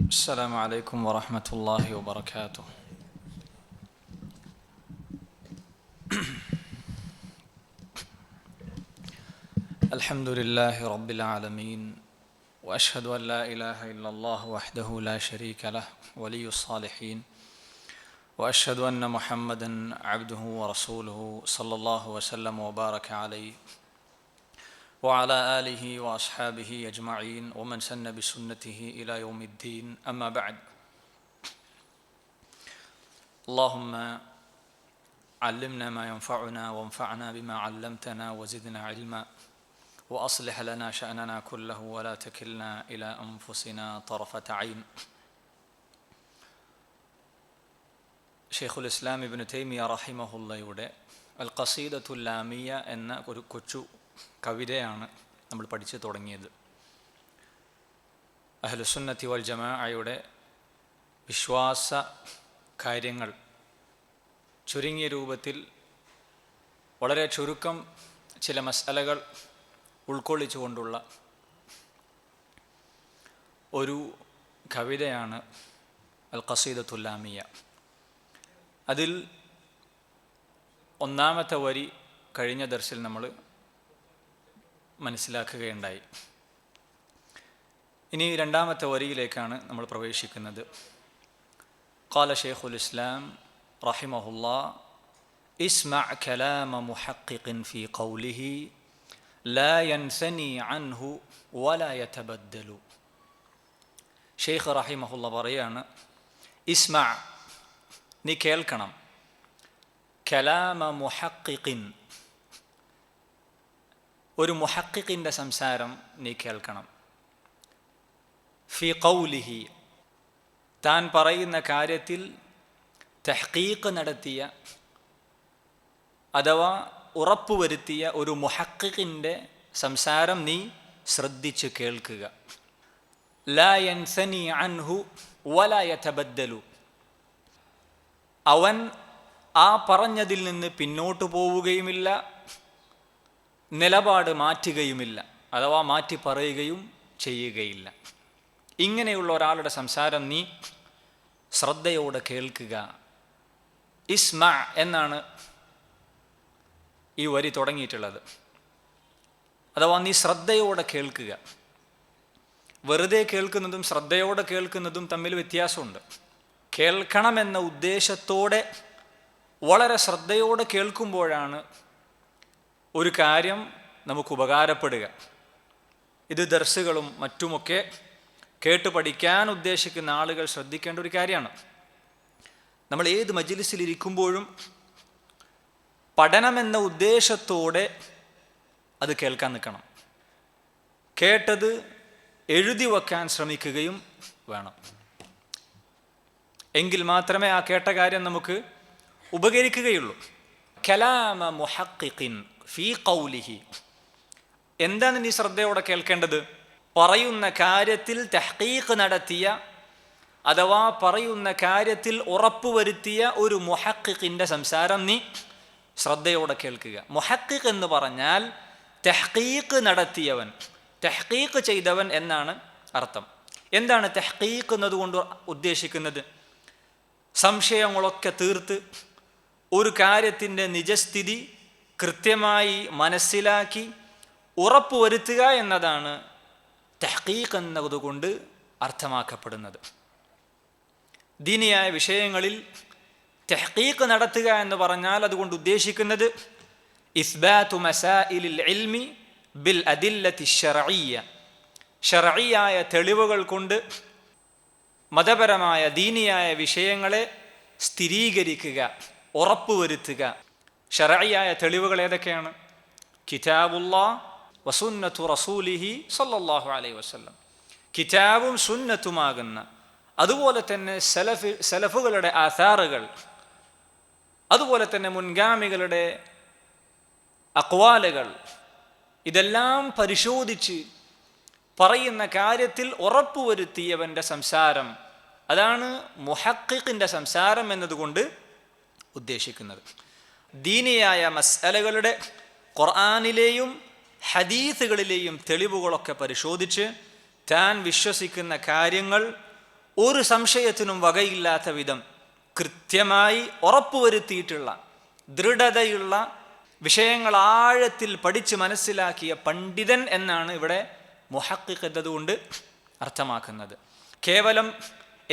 السلام عليكم ورحمة الله وبركاته. الحمد لله رب العالمين، وأشهد أن لا إله إلا الله وحده لا شريك له ولي الصالحين، وأشهد أن محمدا عبده ورسوله صلى الله وسلم وبارك عليه وعلى آله وأصحابه أجمعين ومن سن بسنته إلى يوم الدين. أما بعد، اللهم علمنا ما ينفعنا وانفعنا بما علمتنا وزدنا علما وأصلح لنا شأننا كله ولا تكلنا إلى أنفسنا طرفة عين. ഷെയ്ഖുൽ ഇസ്ലാം ഇബ്നു തൈമിയ റഹിമഹുള്ളയുടെ അൽ ഖസീദത്തുൽ ലാമിയ എന്ന ഒരു കൊച്ചു കവിതയാണ് നമ്മൾ പഠിച്ചു തുടങ്ങിയത്. അഹ്ലുസുന്നത്തി വൽ ജമാഅയുടെ വിശ്വാസ കാര്യങ്ങൾ ചുരുങ്ങിയ രൂപത്തിൽ വളരെ ചുരുക്കം ചില മസ്അലകൾ ഉൾക്കൊള്ളിച്ചുകൊണ്ടുള്ള ഒരു കവിതയാണ് അൽ ഖസീദത്തുൽ ലാമിയ. അതിൽ ഒന്നാമത്തെ വരി കഴിഞ്ഞ ദർസിൽ നമ്മൾ മനസ്സിലാക്കുകയുണ്ടായി. ഇനി രണ്ടാമത്തെ വരിയിലേക്കാണ് നമ്മൾ പ്രവേശിക്കുന്നത്. ഖാല ഷെയ്ഖുൽ ഇസ്ലാം റഹിമഹുല്ലാ ഇസ്മഅ കലാമ മുഹഖിഖിൻ ഫീ ഖൗലിഹി ലാ യൻസനി അൻഹു വലാ യതബദ്ദലു. ഷെയ്ഖ് റഹിമഹുല്ലാ പറയാണ്, ഇസ്മഅ, നീ കേൾക്കണം, കലാമ മുഹഖിഖിൻ, ഒരു മുഹഖിഖിൻ്റെ സംസാരം നീ കേൾക്കണം. ഫി ഖൗലിഹി, താൻ പറയുന്ന കാര്യത്തിൽ തഹ്ഖീഖ് നടത്തിയ അഥവാ ഉറപ്പുവരുത്തിയ ഒരു മുഹഖിഖിൻ്റെ സംസാരം നീ ശ്രദ്ധിച്ച് കേൾക്കുക. ലാ യൻസനി അൻഹു വലാ യതബദ്ദലു, അവൻ ആ പറഞ്ഞതിൽ നിന്ന് പിന്നോട്ട് പോവുകയുമില്ല, നിലപാട് മാറ്റുകയുമില്ല, അഥവാ മാറ്റി പറയുകയും ചെയ്യുകയില്ല. ഇങ്ങനെയുള്ള ഒരാളുടെ സംസാരം നീ ശ്രദ്ധയോടെ കേൾക്കുക. ഇസ്മഅ എന്നാണ് ഈ വരി തുടങ്ങിയിട്ടുള്ളത്. അഥവാ നീ ശ്രദ്ധയോടെ കേൾക്കുക. വെറുതെ കേൾക്കുന്നതും ശ്രദ്ധയോടെ കേൾക്കുന്നതും തമ്മിൽ വ്യത്യാസമുണ്ട്. കേൾക്കണമെന്ന ഉദ്ദേശത്തോടെ വളരെ ശ്രദ്ധയോടെ കേൾക്കുമ്പോഴാണ് ഒരു കാര്യം നമുക്ക് ഉപകാരപ്പെടുക. ഇത് ദർസുകളും മറ്റുമൊക്കെ കേട്ട് പഠിക്കാൻ ഉദ്ദേശിക്കുന്ന ആളുകൾ ശ്രദ്ധിക്കേണ്ട ഒരു കാര്യമാണ്. നമ്മൾ ഏത് മജ്ലിസിലിരിക്കുമ്പോഴും പഠനമെന്ന ഉദ്ദേശത്തോടെ അത് കേൾക്കാൻ നിൽക്കണം. കേട്ടത് എഴുതി വെക്കാൻ ശ്രമിക്കുകയും വേണം. എങ്കിൽ മാത്രമേ ആ കേട്ട കാര്യം നമുക്ക് ഉപകരിക്കുകയുള്ളൂ. കലാമ മുഹഖിഖിൻ ഫീ ഖൗലിഹി, എന്താണ് നീ ശ്രദ്ധയോടെ കേൾക്കേണ്ടത്? പറയുന്ന കാര്യത്തിൽ തഹ്ഖീഖ് നടത്തിയ അഥവാ പറയുന്ന കാര്യത്തിൽ ഉറപ്പുവരുത്തിയ ഒരു മുഹഖിഖിൻ്റെ സംസാരം നീ ശ്രദ്ധയോടെ കേൾക്കുക. മുഹഖിഖ് എന്ന് പറഞ്ഞാൽ തഹ്ഖീഖ് നടത്തിയവൻ, തഹ്ഖീഖ് ചെയ്തവൻ എന്നാണ് അർത്ഥം. എന്താണ് തഹ്ഖീഖ് എന്നതുകൊണ്ട് ഉദ്ദേശിക്കുന്നത്? സംശയങ്ങളൊക്കെ തീർത്ത് ഒരു കാര്യത്തിൻ്റെ നിജസ്ഥിതി കൃത്യമായി മനസ്സിലാക്കി ഉറപ്പുവരുത്തുക എന്നതാണ് തഹ്ഖീഖ് എന്നതുകൊണ്ട് അർത്ഥമാക്കപ്പെടുന്നത്. ദീനിയായ വിഷയങ്ങളിൽ തഹ്ഖീഖ് നടത്തുക എന്ന് പറഞ്ഞാൽ അതുകൊണ്ട് ഉദ്ദേശിക്കുന്നത് ഇസ്ബാതു മസായിലിൽ ഇൽമി ബിൽ അദില്ലത്തി ശർഇയ്യ, ശർഇയായ തെളിവുകൾ കൊണ്ട് മതപരമായ ദീനിയായ വിഷയങ്ങളെ സ്ഥിരീകരിക്കുക, ഉറപ്പുവരുത്തുക. ശർഇയായ തെളിവുകൾ ഏതൊക്കെയാണ്? കിതാബുല്ലാഹ് വസുന്നത്തു റസൂലിഹി സല്ലല്ലാഹു അലൈഹി വസല്ലം, കിതാബും സുന്നത്തുമാകുന്ന, അതുപോലെ തന്നെ സലഫുകളുടെ ആഥാറുകൾ, അതുപോലെ തന്നെ മുൻഗാമികളുടെ അഖ്വാലുകൾ, ഇതെല്ലാം പരിശോധിച്ച് പറയുന്ന കാര്യത്തിൽ ഉറപ്പുവരുത്തിയവൻ്റെ സംസാരം, അതാണ് മുഹഖിഖിൻ്റെ സംസാരം എന്നതുകൊണ്ട് ഉദ്ദേശിക്കുന്നത്. ദീനിയായ മസ്അലകളുടെ ഖുർആനിലെയും ഹദീസുകളിലെയും തെളിവുകളൊക്കെ പരിശോധിച്ച് താൻ വിശ്വസിക്കുന്ന കാര്യങ്ങൾ ഒരു സംശയത്തിനും വകയില്ലാത്ത വിധം കൃത്യമായി ഉറപ്പുവരുത്തിയിട്ടുള്ള ദൃഢതയുള്ള വിഷയങ്ങൾ ആഴത്തിൽ പഠിച്ച് മനസ്സിലാക്കിയ പണ്ഡിതൻ എന്നാണ് ഇവിടെ മുഹഖിഖ് എന്നതുകൊണ്ട് അർത്ഥമാക്കുന്നത്. കേവലം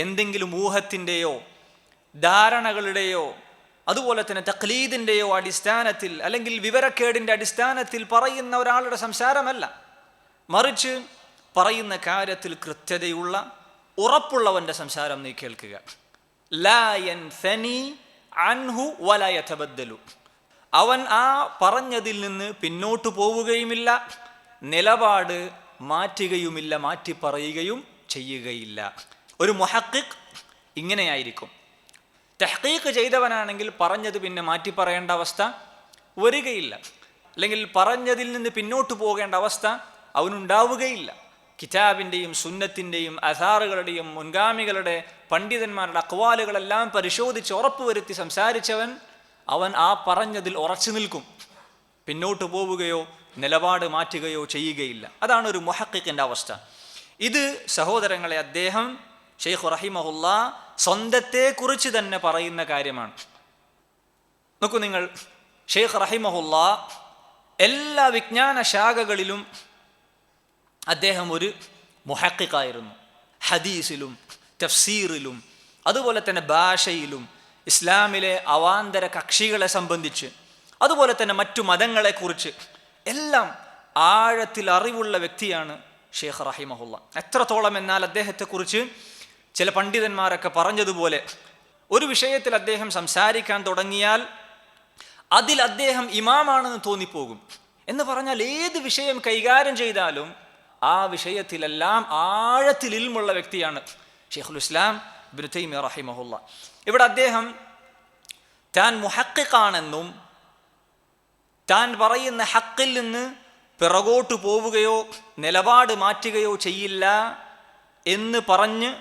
എന്തെങ്കിലും ഊഹത്തിൻ്റെയോ ധാരണകളുടെയോ അതുപോലെ തന്നെ തഖ്ലീദിൻ്റെയോ അടിസ്ഥാനത്തിൽ അല്ലെങ്കിൽ വിവരക്കേടിൻ്റെ അടിസ്ഥാനത്തിൽ പറയുന്ന ഒരാളുടെ സംസാരമല്ല, മറിച്ച് പറയുന്ന കാര്യത്തിൽ കൃത്യതയുള്ള ഉറപ്പുള്ളവൻ്റെ സംസാരം നീ കേൾക്കുക. ലാ യൻസനി അൻഹു വലാ യതബദ്ദലു. അവൻ ആ പറഞ്ഞതിൽ നിന്ന് പിന്നോട്ട് പോവുകയുമില്ല, നിലപാട് മാറ്റുകയുമില്ല, മാറ്റി പറയുകയും ചെയ്യുകയില്ല. ഒരു മുഹഖിഖ് ഇങ്ങനെയായിരിക്കും. തഹ്ഖീഖ് ചെയ്തവനാണെങ്കിൽ പറഞ്ഞത് പിന്നെ മാറ്റി പറയേണ്ട അവസ്ഥ വരികയില്ല, അല്ലെങ്കിൽ പറഞ്ഞതിൽ നിന്ന് പിന്നോട്ട് പോകേണ്ട അവസ്ഥ അവനുണ്ടാവുകയില്ല. കിതാബിൻ്റെയും സുന്നത്തിൻ്റെയും അസാറുകളുടെയും മുൻഗാമികളുടെ പണ്ഡിതന്മാരുടെ അക്വാലുകളെല്ലാം പരിശോധിച്ച് ഉറപ്പുവരുത്തി സംസാരിച്ചവൻ അവൻ ആ പറഞ്ഞതിൽ ഉറച്ചു നിൽക്കും, പിന്നോട്ട് പോവുകയോ നിലപാട് മാറ്റുകയോ ചെയ്യുകയില്ല. അതാണ് ഒരു മുഹഖിഖിൻ്റെ അവസ്ഥ. ഇത് സഹോദരങ്ങളെ അദ്ദേഹം ഷെയ്ഖ് റഹിമഹുല്ലാ സ്വന്തത്തെക്കുറിച്ച് തന്നെ പറയുന്ന കാര്യമാണ്. നോക്കൂ നിങ്ങൾ, ഷെയ്ഖ് റഹിമഹുല്ലാ എല്ലാ വിജ്ഞാന ശാഖകളിലും അദ്ദേഹം ഒരു മുഹഖിഖായിരുന്നു. ഹദീസിലും തഫ്സീറിലും അതുപോലെ തന്നെ ഭാഷയിലും ഇസ്ലാമിലെ അവാന്തര കക്ഷികളെ സംബന്ധിച്ച് അതുപോലെ തന്നെ മറ്റു മതങ്ങളെക്കുറിച്ച് എല്ലാം ആഴത്തിൽ അറിവുള്ള വ്യക്തിയാണ് ഷെയ്ഖ് റഹിമഹുല്ലാ. എത്രത്തോളം എന്നാൽ അദ്ദേഹത്തെക്കുറിച്ച് ചില പണ്ഡിതന്മാരൊക്കെ പറഞ്ഞതുപോലെ ഒരു വിഷയത്തിൽ അദ്ദേഹം സംസാരിക്കാൻ തുടങ്ങിയാൽ അതിൽ അദ്ദേഹം ഇമാമാണെന്ന് തോന്നിപ്പോകും. എന്ന് പറഞ്ഞാൽ ഏത് വിഷയം കൈകാര്യം ചെയ്താലും ആ വിഷയത്തിലെല്ലാം ആഴത്തിൽ ഇൽമുള്ള വ്യക്തിയാണ് ഷെയ്ഖുൽ ഇസ്ലാം ഇബ്നു തൈമിയ്യ റഹിമഹുല്ലാ. ഇവിടെ അദ്ദേഹം താൻ മുഹഖിഖാണെന്നും താൻ പറയുന്ന ഹക്കിൽ നിന്ന് പിറകോട്ട് പോവുകയോ നിലപാട് മാറ്റുകയോ ചെയ്യില്ല എന്ന് പറഞ്ഞ്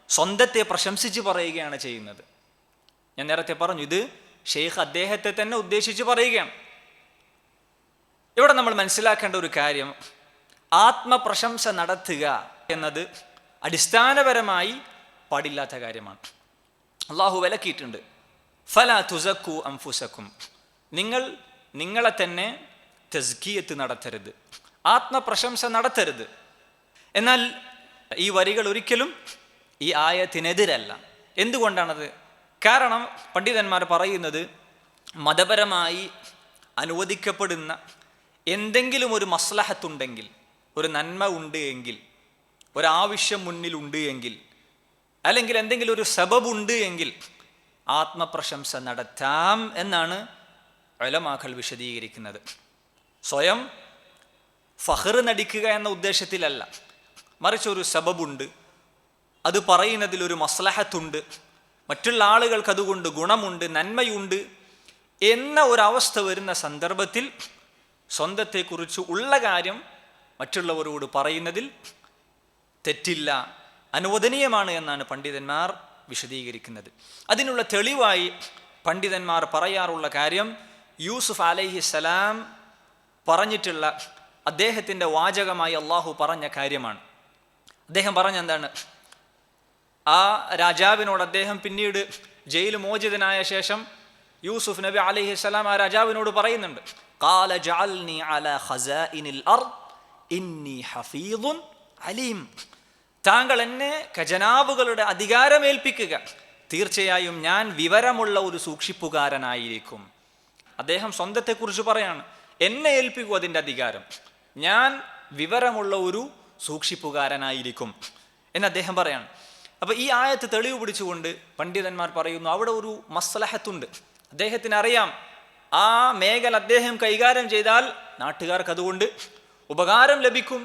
സ്വന്തത്തെ പ്രശംസിച്ച് പറയുകയാണ് ചെയ്യുന്നത്. ഞാൻ നേരത്തെ പറഞ്ഞു, ഇത് ഷെയ്ഖ് അദ്ദേഹത്തെ തന്നെ ഉദ്ദേശിച്ച് പറയുകയാണ്. ഇവിടെ നമ്മൾ മനസ്സിലാക്കേണ്ട ഒരു കാര്യം, ആത്മപ്രശംസ നടത്തുക എന്നത് അടിസ്ഥാനപരമായി പാടില്ലാത്ത കാര്യമാണ്. അള്ളാഹു വിലക്കിയിട്ടുണ്ട്, ഫലാ തുസക്കു അൻഫുസക്കും, നിങ്ങൾ നിങ്ങളെ തന്നെ തസ്കിയത്ത് നടത്തരുത്, ആത്മപ്രശംസ നടത്തരുത്. എന്നാൽ ഈ വരികൾ ഒരിക്കലും ഈ ആയത്തിനെതിരല്ല. എന്തുകൊണ്ടാണത്? കാരണം പണ്ഡിതന്മാർ പറയുന്നത് മതപരമായി അനുവദിക്കപ്പെടുന്ന എന്തെങ്കിലും ഒരു മസ്ലഹത്തുണ്ടെങ്കിൽ, ഒരു നന്മ ഉണ്ട് എങ്കിൽ, ഒരാവശ്യം മുന്നിലുണ്ട് എങ്കിൽ, അല്ലെങ്കിൽ എന്തെങ്കിലും ഒരു സബബുണ്ട് എങ്കിൽ ആത്മപ്രശംസ നടത്താം എന്നാണ് ഉലമാക്കൾ വിശദീകരിക്കുന്നത്. സ്വയം ഫഖ്ർ നടിക്കുക എന്ന ഉദ്ദേശത്തിലല്ല, മറിച്ച് ഒരു സബബുണ്ട്, അത് പറയുന്നതിലൊരു മസ്ലഹത്തുണ്ട്, മറ്റുള്ള ആളുകൾക്ക് അതുകൊണ്ട് ഗുണമുണ്ട്, നന്മയുണ്ട് എന്ന ഒരവസ്ഥ വരുന്ന സന്ദർഭത്തിൽ സ്വന്തത്തെക്കുറിച്ച് ഉള്ള കാര്യം മറ്റുള്ളവരോട് പറയുന്നതിൽ തെറ്റില്ല, അനുവദനീയമാണ് എന്നാണ് പണ്ഡിതന്മാർ വിശദീകരിക്കുന്നത്. അതിനുള്ള തെളിവായി പണ്ഡിതന്മാർ പറയാറുള്ള കാര്യം യൂസുഫ് അലൈഹിസ്സലാം പറഞ്ഞിട്ടുള്ള അദ്ദേഹത്തിൻ്റെ വാചകമായി അള്ളാഹു പറഞ്ഞ കാര്യമാണ്. അദ്ദേഹം പറഞ്ഞെന്താണ്? ആ രാജാവിനോട് അദ്ദേഹം പിന്നീട് ജയിൽ മോചിതനായ ശേഷം യൂസുഫ് നബി അലൈഹിസ്സലാം ആ രാജാവിനോട് പറയുന്നുണ്ട്, ഖാല ജഅൽനി അലാ ഖസാഇനിൽ അർദ് ഇന്നി ഹഫീദുൻ അലീം, താങ്കൾ എന്നെ ഖജനാവുകളുടെ അധികാരമേൽപ്പിക്കുക, തീർച്ചയായും ഞാൻ വിവരമുള്ള ഒരു സൂക്ഷിപ്പുകാരനായിരിക്കും. അദ്ദേഹം സ്വന്തത്തെക്കുറിച്ച് പറയാണ്, എന്നെ ഏൽപ്പിക്കൂ അതിൻ്റെ അധികാരം, ഞാൻ വിവരമുള്ള ഒരു സൂക്ഷിപ്പുകാരനായിരിക്കും എന്ന് അദ്ദേഹം പറയാണ്. അപ്പോൾ ഈ ആയത്ത് തെളിവ് പിടിച്ചുകൊണ്ട് പണ്ഡിതന്മാർ പറയുന്നു, അവിടെ ഒരു മസ്ലഹത്തുണ്ട്. അദ്ദേഹത്തിന് അറിയാം ആ മേഖല അദ്ദേഹം കൈകാര്യം ചെയ്താൽ നാട്ടുകാർക്ക് അതുകൊണ്ട് ഉപകാരം ലഭിക്കും,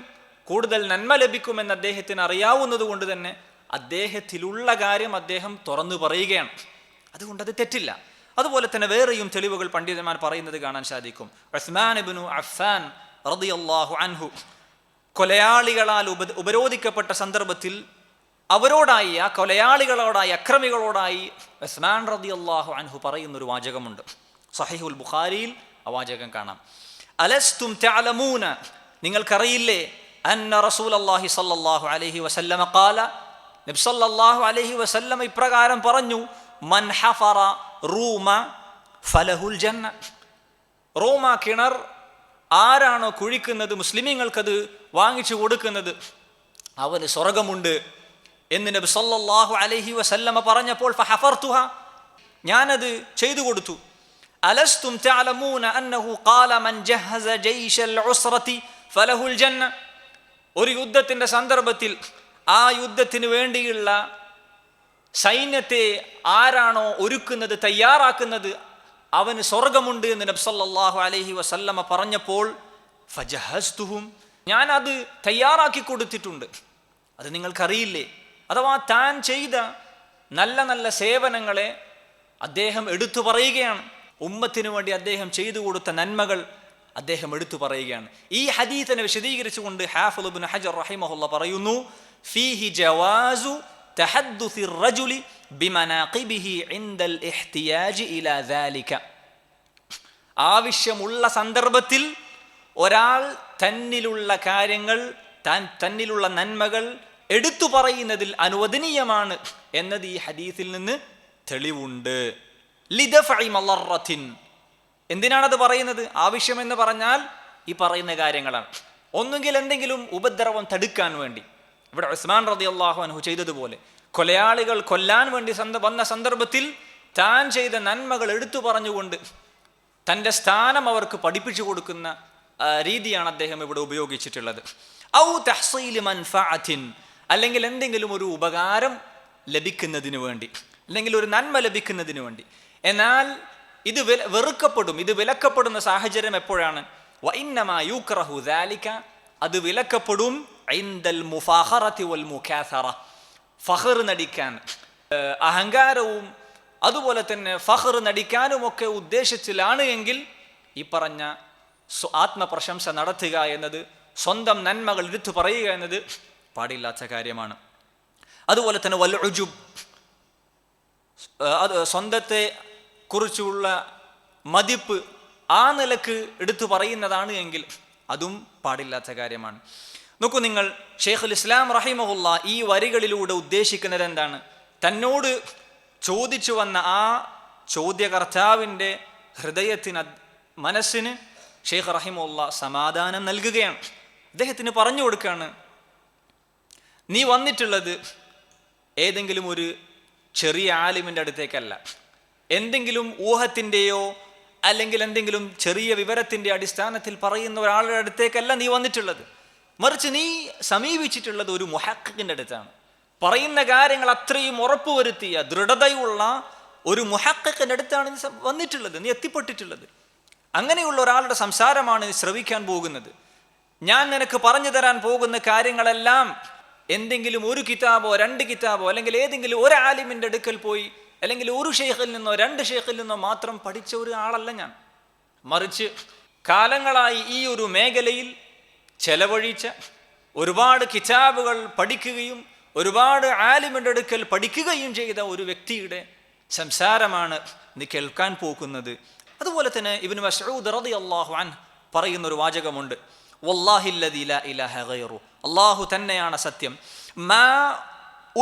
കൂടുതൽ നന്മ ലഭിക്കുമെന്ന് അദ്ദേഹത്തിന് അറിയാവുന്നത് കൊണ്ട് തന്നെ അദ്ദേഹത്തിലുള്ള കാര്യം അദ്ദേഹം തുറന്നു പറയുകയാണ്. അതുകൊണ്ട് അത് തെറ്റില്ല. അതുപോലെ തന്നെ വേറെയും തെളിവുകൾ പണ്ഡിതന്മാർ പറയുന്നത് കാണാൻ സാധിക്കും. ഉസ്മാൻ ഇബ്നു അഫ്ഫാൻ റളിയല്ലാഹു അൻഹു കൊലയാളികളാൽ ഉപരോധിക്കപ്പെട്ട സന്ദർഭത്തിൽ അവരോടായി, ആ കൊലയാളികളോടായി, അക്രമികളോടായി ഉസ്മാൻ റളിയല്ലാഹു അൻഹു പറയുന്നൊരു വാചകമുണ്ട്. സഹീഹുൽ ബുഖാരിയിൽ ആ വാചകം കാണാം. അലസ്തും തഅലമൂന, നിങ്ങൾക്കറിയില്ലേ, അന്ന റസൂലല്ലാഹി സ്വല്ലല്ലാഹു അലൈഹി വസല്ലമ ഖാല, നബി സല്ലല്ലാഹു അലൈഹി വസല്ലം ഇപ്രകാരം പറഞ്ഞു, മൻ ഹഫറ റൂമ ഫലഹുൽ ജന്ന. റോമ കിണർ ആരാണോ കുഴിക്കുന്നത്, മുസ്ലിമീങ്ങൾക്കത് വാങ്ങിച്ചു കൊടുക്കുന്നത്, അവന് സ്വർഗമുണ്ട് എന്ന് നബി സല്ലല്ലാഹു അലൈഹി വസല്ലമ പറഞ്ഞപ്പോൾ ഫഹഫർതുഹ, ഞാനത് ചെയ്തു കൊടുത്തു. അലസ്തും തഅലമൂന അന്നഹു ഖാല മൻ ജഹസ ജയ്ശൽ ഉസ്റതി ഫലഹുൽ ജന്ന. ഒരു യുദ്ധത്തിന്റെ സന്ദർഭത്തിൽ ആ യുദ്ധത്തിന് വേണ്ടിയുള്ള സൈന്യത്തെ ആരാണോ ഒരുക്കുന്നത്, തയ്യാറാക്കുന്നത്, അവന് സ്വർഗമുണ്ട് എന്ന് നബി സല്ലല്ലാഹു അലൈഹി വസല്ലമ പറഞ്ഞപ്പോൾ ഫജഹസ്തുഹും, ഞാൻ അത് തയ്യാറാക്കി കൊടുത്തിട്ടുണ്ട്. അത് നിങ്ങൾക്കറിയില്ലേ? അഥവാ താൻ ചെയ്ത നല്ല നല്ല സേവനങ്ങളെ അദ്ദേഹം എടുത്തു പറയുകയാണ്. ഉമ്മത്തിന് വേണ്ടി അദ്ദേഹം ചെയ്തു കൊടുത്ത നന്മകൾ അദ്ദേഹം എടുത്തു പറയുകയാണ്. ഈ ഹദീസിനെ വിശദീകരിച്ചുകൊണ്ട് ഹാഫിദ് ഇബ്നു ഹജർ റഹിമഹുല്ലാ പറയുന്നു, ഫീഹി ജവാസു തഹദ്ദുസി റജുലി ബിമനാഖിബിഹി ഇൻദൽ ഇഹ്തിയാജി ഇലാ ദാലിക. ആവശ്യമുള്ള സന്ദർഭത്തിൽ ഒരാൾ തന്നിലുള്ള കാര്യങ്ങൾ, തന്നിലുള്ള നന്മകൾ എടുത്തു പറയുന്നതിൽ അനുവദനീയമാണ് എന്നത് ഈ ഹദീസിൽ നിന്ന് തെളിവുണ്ട്. ലിദഫഇ മളറത്തിൻ. എന്തിനാണത് പറയുന്നത്? ആവശ്യമെന്ന് പറഞ്ഞാൽ ഈ പറയുന്ന കാര്യങ്ങളാണ്. ഒന്നുകിൽ എന്തെങ്കിലും ഉപദ്രവം തടുക്കാൻ വേണ്ടി, ഇവിടെ ഉസ്മാൻ റളിയല്ലാഹു അൻഹു ചെയ്തതുപോലെ കൊലയാളികൾ കൊല്ലാൻ വേണ്ടി വന്ന സന്ദർഭത്തിൽ താൻ ചെയ്ത നന്മകൾ എടുത്തു പറഞ്ഞുകൊണ്ട് തൻ്റെ സ്ഥാനം അവർക്ക് പഠിപ്പിച്ചു കൊടുക്കുന്ന രീതിയാണ് അദ്ദേഹം ഇവിടെ ഉപയോഗിച്ചിട്ടുള്ളത്. ഔ തഹ്സീലി മൻഫഅത്തിൻ, അല്ലെങ്കിൽ എന്തെങ്കിലും ഒരു ഉപകാരം ലഭിക്കുന്നതിന് വേണ്ടി, അല്ലെങ്കിൽ ഒരു നന്മ ലഭിക്കുന്നതിന് വേണ്ടി. എന്നാൽ ഇത് വെറുക്കപ്പെടും, ഇത് വിലക്കപ്പെടുന്ന സാഹചര്യം എപ്പോഴാണ്? വഇന്നമാ യുക്റഹു ദാലിക, അത് വിലക്കപ്പെടും ഇൻദൽ മുഫാഖറതി വൽ മുകാസറ, ഫഖർ നടിക്കാൻ, അഹങ്കാരവും അതുപോലെ തന്നെ ഫഖർ നടിക്കാനുമൊക്കെ ഉദ്ദേശത്തിലാണ് എങ്കിൽ ഈ പറഞ്ഞ ആത്മപ്രശംസ നടത്തുക എന്നത്, സ്വന്തം നന്മകൾ എടുത്തു പറയുക എന്നത് പാടില്ലാത്ത കാര്യമാണ്. അതുപോലെ തന്നെ വൽ ഉജുബ്, അത് സ്വന്തത്തെ കുറിച്ചുള്ള മതിപ്പ് ആ നിലക്ക് എടുത്തു പറയുന്നതാണ് എങ്കിൽ അതും പാടില്ലാത്ത കാര്യമാണ്. നോക്കൂ നിങ്ങൾ, ഷെയ്ഖുൽ ഇസ്ലാം റഹിമഹുല്ലാ ഈ വരികളിലൂടെ ഉദ്ദേശിക്കുന്നത് എന്താണ്? തന്നോട് ചോദിച്ചു വന്ന ആ ചോദ്യകർത്താവിൻ്റെ ഹൃദയത്തിന്, മനസ്സിന് ഷെയ്ഖ് റഹിമഹുല്ലാ സമാധാനം നൽകുകയാണ്. അദ്ദേഹത്തിന് പറഞ്ഞു കൊടുക്കുകയാണ്, നീ വന്നിട്ടുള്ളത് ഏതെങ്കിലും ഒരു ചെറിയ ആലിമിൻ്റെ അടുത്തേക്കല്ല, എന്തെങ്കിലും ഊഹത്തിൻ്റെയോ അല്ലെങ്കിൽ എന്തെങ്കിലും ചെറിയ വിവരത്തിൻ്റെ അടിസ്ഥാനത്തിൽ പറയുന്ന ഒരാളുടെ അടുത്തേക്കല്ല നീ വന്നിട്ടുള്ളത്. മറിച്ച് നീ സമീപിച്ചിട്ടുള്ളത് ഒരു മുഹഖിഖിൻ്റെ അടുത്താണ്. പറയുന്ന കാര്യങ്ങൾ അത്രയും ഉറപ്പുവരുത്തിയ ദൃഢതയുള്ള ഒരു മുഹഖിഖിൻ്റെ അടുത്താണ് നീ വന്നിട്ടുള്ളത്, നീ എത്തിപ്പെട്ടിട്ടുള്ളത്. അങ്ങനെയുള്ള ഒരാളുടെ സംസാരമാണ് നീ ശ്രവിക്കാൻ പോകുന്നത്. ഞാൻ നിനക്ക് പറഞ്ഞു തരാൻ പോകുന്ന കാര്യങ്ങളെല്ലാം എന്തെങ്കിലും ഒരു കിതാബോ രണ്ട് കിതാബോ അല്ലെങ്കിൽ ഏതെങ്കിലും ഒരു ആലിമിൻ്റെ അടുക്കൽ പോയി അല്ലെങ്കിൽ ഒരു ഷെയ്ഖിൽ നിന്നോ രണ്ട് ഷെയ്ഖിൽ നിന്നോ മാത്രം പഠിച്ച ഒരു ആളല്ല ഞാൻ. മറിച്ച് കാലങ്ങളായി ഈ ഒരു മേഖലയിൽ ചെലവഴിച്ച, ഒരുപാട് കിതാബുകൾ പഠിക്കുകയും ഒരുപാട് ആലിമിൻ്റെ അടുക്കൽ പഠിക്കുകയും ചെയ്ത ഒരു വ്യക്തിയുടെ സംസാരമാണ് നീ കേൾക്കാൻ പോകുന്നത്. അതുപോലെ തന്നെ ഇബ്നു മസ്ഊദ് റളിയല്ലാഹു അൻഹു പറയുന്ന ഒരു വാചകമുണ്ട്, വല്ലാഹില്ലദീ ലാ ഇലാഹ ഗൈറു, അല്ലാഹു തന്നെയാണ് സത്യം, മാ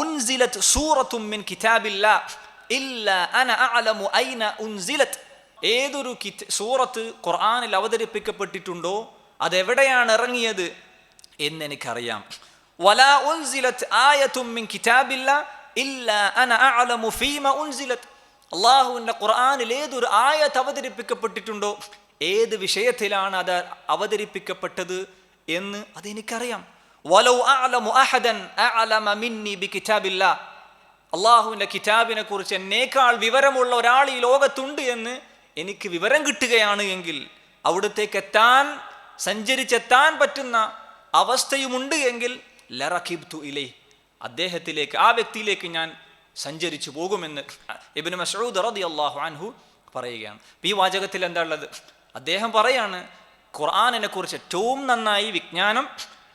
ഉൻസിലത് സൂറത്തും മിൻ കിതാബില്ലാഹ് ഇല്ലാ അന അഅലമു ഐന ഉൻസിലത്. ഏതൊരു സൂറത്ത് ഖുർആനിൽ അവതരിപ്പിക്കപ്പെട്ടിട്ടുണ്ടോ അതെവിടെയാണ് ഇറങ്ങിയത് എന്നെനിക്കറിയാം. വലാ ഉൻസിലത് ആയത്തും മിൻ കിതാബില്ലാഹ് ഇല്ലാ അന അഅലമു ഫീമ ഉൻസിലത്. അല്ലാഹുവിൻ്റെ ഖുർആനിൽ ഏതൊരു ആയത്ത് അവതരിപ്പിക്കപ്പെട്ടിട്ടുണ്ടോ, ഏത് വിഷയത്തിലാണ് അത് അവതരിപ്പിക്കപ്പെട്ടത് എന്ന് അതെനിക്കറിയാം. വലൗ അഅലമു അഹദൻ അഅലമ മിന്നി ബികിതാബില്ലാഹ്, അള്ളാഹുവിൻ്റെ കിതാബിനെ കുറിച്ച് എന്നേക്കാൾ വിവരമുള്ള ഒരാൾ ഈ ലോകത്തുണ്ട് എന്ന് എനിക്ക് വിവരം കിട്ടുകയാണ് എങ്കിൽ അവിടത്തേക്ക് സഞ്ചരിച്ചെത്താൻ പറ്റുന്ന അവസ്ഥയുമുണ്ട് എങ്കിൽ ലറഖിബ്തു ഇലൈഹി, അദ്ദേഹത്തിലേക്ക്, ആ വ്യക്തിയിലേക്ക് ഞാൻ സഞ്ചരിച്ചു പോകുമെന്ന് ഇബ്നു മസ്ഊദ് റളിയല്ലാഹു അൻഹു പറയുകയാണ്. ഈ വാചകത്തിൽ എന്താ ഉള്ളത്? അദ്ദേഹം പറയാണ്, ഖുർആനിനെ കുറിച്ച് ഏറ്റവും നന്നായി വിജ്ഞാനം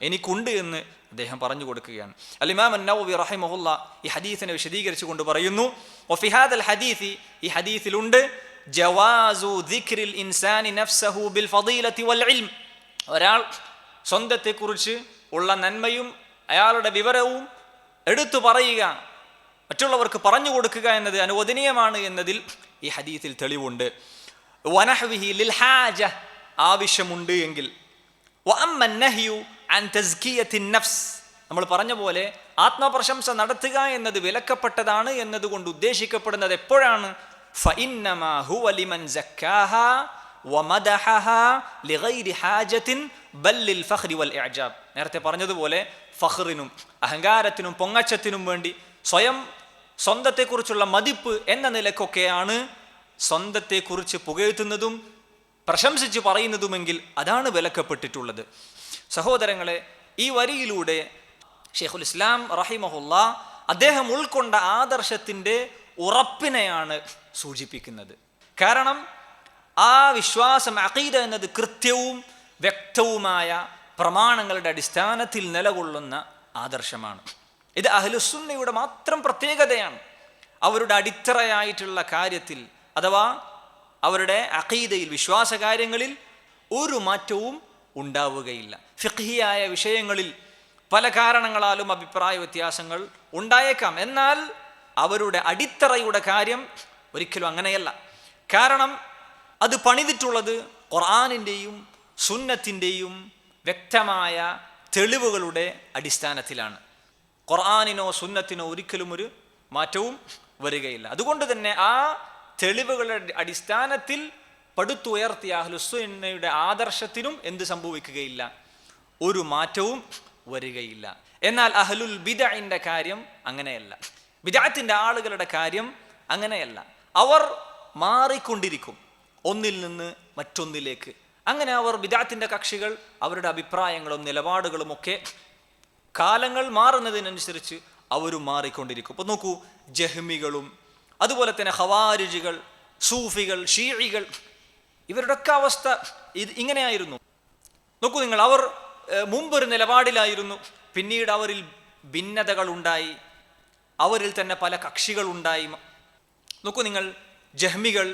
എനിക്കുണ്ട് എന്ന് അദ്ദേഹം പറഞ്ഞു കൊടുക്കുകയാണ്. അൽ ഇമാം അൻ-നവവി റഹിമഹുല്ലാ ഈ ഹദീസിനെ വിശദീകരിച്ചു കൊണ്ട് പറയുന്നു, വഫി ഹാദൽ ഹദീസി, ഈ ഹദീസിലുണ്ട്, ജവാസു ദിക്രിൽ ഇൻസാനി നഫ്സഹു ബിൽ ഫളീലതി വൽ ഇൽം, ഒരാൾ സ്വന്തത്തെക്കുറിച്ച് ഉള്ള നന്മയും അയാളുടെ വിവരവും എടുത്തു പറയുക, മറ്റുള്ളവർക്ക് പറഞ്ഞു കൊടുക്കുക എന്നത് അനുവദനീയമാണ് എന്നതിൽ ഈ ഹദീസിൽ തെളിവുണ്ട്. വനഹ്വിഹി ലിൽ ഹാജ, ആവശ്യമുണ്ട് എങ്കിൽ. വഅമ്മ നഹ്യു അൻ തസ്കിയത്തിൻ നഫ്സ്, നമ്മൾ പറഞ്ഞ പോലെ ആത്മപ്രശംസ നടത്തുക എന്നത് വിലക്കപ്പെട്ടതാണ് എന്നതുകൊണ്ട് ഉദ്ദേശിക്കപ്പെടുന്നത് എപ്പോഴാണ്? ഫഇന്നമാ ഹുവ ലിമൻ സക്കാഹാ വമദഹഹാ ലിഗൈരി ഹാജത്തിൻ ബൽ ലിൽ ഫഖ്രി വൽ ഇഅജാബ്. നേരത്തെ പറഞ്ഞതുപോലെ ഫഖ്റിനും അഹങ്കാരത്തിനും പൊങ്ങച്ചത്തിനും വേണ്ടി സ്വന്തത്തെക്കുറിച്ചുള്ള മതിപ്പ് എന്ന നിലക്കൊക്കെയാണ് സ്വന്തത്തെക്കുറിച്ച് പുകഴ്ത്തുന്നതും പ്രശംസിച്ച് പറയുന്നതുമെങ്കിൽ അതാണ് വിലക്കപ്പെട്ടിട്ടുള്ളത്. സഹോദരങ്ങളെ, ഈ വരിയിലൂടെ ഷെയ്ഖുൽ ഇസ്ലാം റഹിമഹുല്ല അദ്ദേഹം ഉൾക്കൊണ്ട ആദർശത്തിൻ്റെ ഉറപ്പിനെയാണ് സൂചിപ്പിക്കുന്നത്. കാരണം ആ വിശ്വാസം, അഖീദ എന്നത് കൃത്യവും വ്യക്തവുമായ പ്രമാണങ്ങളുടെ അടിസ്ഥാനത്തിൽ നിലകൊള്ളുന്ന ആദർശമാണ്. ഇത് അഹ്ലുസുന്നയുടെ മാത്രം പ്രത്യേകതയാണ്. അവരുടെ അടിത്തറയായിട്ടുള്ള കാര്യത്തിൽ അഥവാ അവരുടെ അഖീദയിൽ, വിശ്വാസകാര്യങ്ങളിൽ ഒരു മാറ്റവും ഉണ്ടാവുകയില്ല. ഫിഖ്ഹിയായ വിഷയങ്ങളിൽ പല കാരണങ്ങളാലും അഭിപ്രായ വ്യത്യാസങ്ങൾ ഉണ്ടായേക്കാം. എന്നാൽ അവരുടെ അടിത്തറയുടെ കാര്യം ഒരിക്കലും അങ്ങനെയല്ല. കാരണം അത് പണിതിട്ടുള്ളത് ഖുർആനിൻ്റെയും സുന്നത്തിൻ്റെയും വ്യക്തമായ തെളിവുകളുടെ അടിസ്ഥാനത്തിലാണ്. ഖുർആനിനോ സുന്നത്തിനോ ഒരിക്കലും ഒരു മാറ്റവും വരികയില്ല. അതുകൊണ്ട് തന്നെ ആ തെളിവുകളുടെ അടിസ്ഥാനത്തിൽ പടുത്തുയർത്തിയ അഹ്ലുസുന്നയുടെ ആദർശത്തിനും എന്ത് സംഭവിക്കുകയില്ല? ഒരു മാറ്റവും വരികയില്ല. എന്നാൽ അഹ്ലുൽ ബിദ്അഇന്റെ കാര്യം അങ്ങനെയല്ല. ബിദ്അത്തിന്റെ ആളുകളുടെ കാര്യം അങ്ങനെയല്ല. അവർ മാറിക്കൊണ്ടിരിക്കും ഒന്നിൽ നിന്ന് മറ്റൊന്നിലേക്ക്. അങ്ങനെ അവർ ബിദ്അത്തിന്റെ കക്ഷികൾ അവരുടെ അഭിപ്രായങ്ങളും നിലപാടുകളും ഒക്കെ കാലങ്ങൾ മാറുന്നതിനനുസരിച്ച് അവരും മാറിക്കൊണ്ടിരിക്കും. ഇപ്പോൾ നോക്കൂ, ജഹ്മികളും അതുപോലെ തന്നെ ഖവാരിജികൾ, സൂഫികൾ, ഷീഇകൾ, ഇവരുടെയൊക്കെ അവസ്ഥ ഇങ്ങനെയായിരുന്നു. നോക്കൂ നിങ്ങൾ, അവർ മുമ്പൊരു നിലപാടിലായിരുന്നു, പിന്നീട് അവരിൽ ഭിന്നതകൾ ഉണ്ടായി, അവരിൽ തന്നെ പല കക്ഷികളുണ്ടായി. നോക്കൂ നിങ്ങൾ, ജഹ്മികൾ,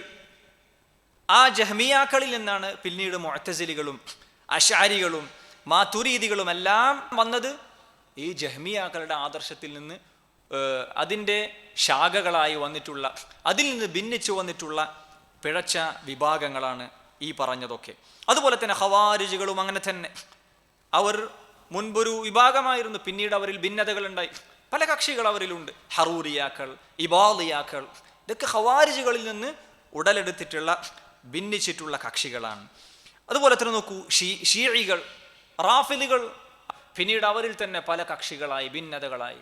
ആ ജഹ്മിയാക്കളിൽ നിന്നാണ് പിന്നീട് മുഅ്തസിലികളും അശ്അരികളും മാതുരീദികളും എല്ലാം വന്നത്. ഈ ജഹ്മിയാക്കളുടെ ആദർശത്തിൽ നിന്ന് അതിൻ്റെ ശാഖകളായി വന്നിട്ടുള്ള, അതിൽ നിന്ന് ഭിന്നിച്ചു വന്നിട്ടുള്ള പിഴച്ച വിഭാഗങ്ങളാണ് ഈ പറഞ്ഞതൊക്കെ. അതുപോലെ തന്നെ ഖവാരിജികളും അങ്ങനെ തന്നെ. അവർ മുൻപൊരു വിഭാഗമായിരുന്നു, പിന്നീട് അവരിൽ ഭിന്നതകളുണ്ടായി, പല കക്ഷികൾ അവരിലുണ്ട്. ഹറൂറിയാക്കൾ, ഇബാദിയാക്കൾ, ഇതൊക്കെ ഖവാരിജികളിൽ നിന്ന് ഉടലെടുത്തിട്ടുള്ള ഭിന്നിച്ചിട്ടുള്ള കക്ഷികളാണ്. അതുപോലെ തന്നെ നോക്കൂ, ഷീഇകൾ, റാഫിദികൾ, പിന്നീട് അവരിൽ തന്നെ പല കക്ഷികളായി, ഭിന്നതകളായി,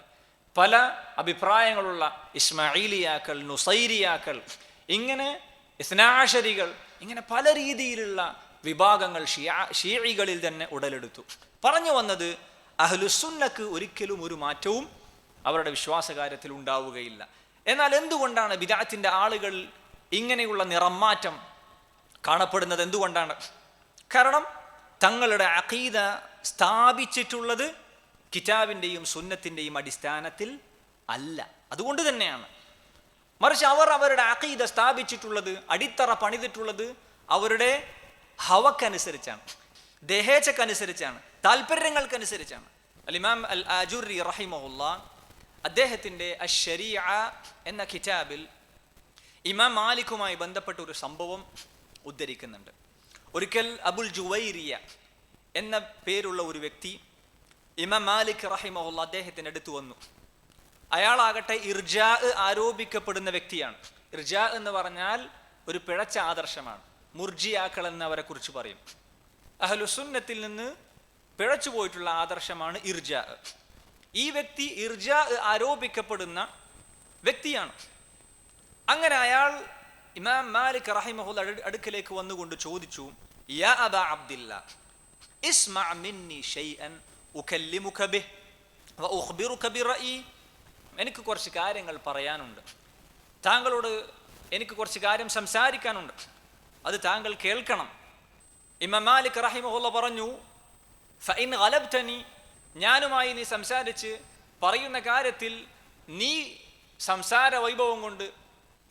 പല അഭിപ്രായങ്ങളുള്ള ഇസ്മായിലിയാക്കൾ, നുസൈരിയാക്കൾ, ഇങ്ങനെ ഇസ്നാഅശരികൾ, ഇങ്ങനെ പല രീതിയിലുള്ള വിഭാഗങ്ങൾ ഷീഇകളിൽ തന്നെ ഉടലെടുത്തു. പറഞ്ഞു വന്നത്, അഹ്ലുസുന്നക്ക് ഒരിക്കലും ഒരു മാറ്റവും അവരുടെ വിശ്വാസകാര്യത്തിൽ ഉണ്ടാവുകയില്ല. എന്നാൽ എന്തുകൊണ്ടാണ് ബിദ്അത്തിന്റെ ആളുകൾ ഇങ്ങനെയുള്ള നിറമാറ്റം കാണപ്പെടുന്നത്? എന്തുകൊണ്ടാണ്? കാരണം തങ്ങളുടെ അഖീദ സ്ഥാപിച്ചിട്ടുള്ളത് കിതാബിൻ്റെയും സുന്നത്തിൻ്റെയും അടിസ്ഥാനത്തിൽ അല്ല. അതുകൊണ്ട് തന്നെയാണ്. മറിച്ച് അവർ അവരുടെ അഖീദ സ്ഥാപിച്ചിട്ടുള്ളത്, അടിത്തറ പണിതിട്ടുള്ളത് അവരുടെ ഹവക്കനുസരിച്ചാണ്, ദേഹേച്ഛക്കനുസരിച്ചാണ്, താല്പര്യങ്ങൾക്കനുസരിച്ചാണ്. അൽ-ഇമാം അൽ-ആജുറി റഹിമഹുല്ലാ അദ്ദേഹത്തിൻ്റെ അശ്ശരീഅ എന്ന കിതാബിൽ ഇമാം മാലിക്കുമായി ബന്ധപ്പെട്ട ഒരു സംഭവം ഉദ്ധരിക്കുന്നുണ്ട്. ഒരിക്കൽ അബുൽ ജുവൈരിയ എന്ന പേരുള്ള ഒരു വ്യക്തി ഇമാം മാലിക് റഹിമഹുല്ലാ അദ്ദേഹത്തിൻ്റെ അടുത്ത് വന്നു. അയാളാകട്ടെ ഇർജാ ആരോപിക്കപ്പെടുന്ന വ്യക്തിയാണ്. ഇർജാ എന്ന് പറഞ്ഞാൽ ഒരു പിഴച്ച ആദർശമാണ്. മുർജിയാക്കൾ എന്നവരെ കുറിച്ച് പറയും. അഹ്ലുസുന്നത്തിൽ നിന്ന് പിഴച്ചു പോയിട്ടുള്ള ആദർശമാണ് ഇർജാ. ഈ വ്യക്തി ഇർജാ ആരോപിക്കപ്പെടുന്ന വ്യക്തിയാണ്. അങ്ങനെ അയാൾ ഇമാം മാലിക് റഹിമഹുല്ലാ അടുക്കലേക്ക് വന്നുകൊണ്ട് ചോദിച്ചു, യാ അബാ അബ്ദില്ലാ ഇസ്മഅ മിന്നി ഷൈഅൻ ഉകല്ലിമുക ബിഹി വഉഖ്ബിറുക ബിറഅയി. എനിക്ക് കുറച്ച് കാര്യങ്ങൾ പറയാനുണ്ട്, താങ്കളോട് എനിക്ക് കുറച്ച് കാര്യം സംസാരിക്കാനുണ്ട്, അത് താങ്കൾ കേൾക്കണം. ഇമാം മാലിക് റഹിമഹുല്ലാ പറഞ്ഞു, ഫഇൻ ഗലബ്തനി, ഞാനുമായി നീ സംസാരിച്ച് പറയുന്ന കാര്യത്തിൽ നീ സംസാര വൈഭവം കൊണ്ട്,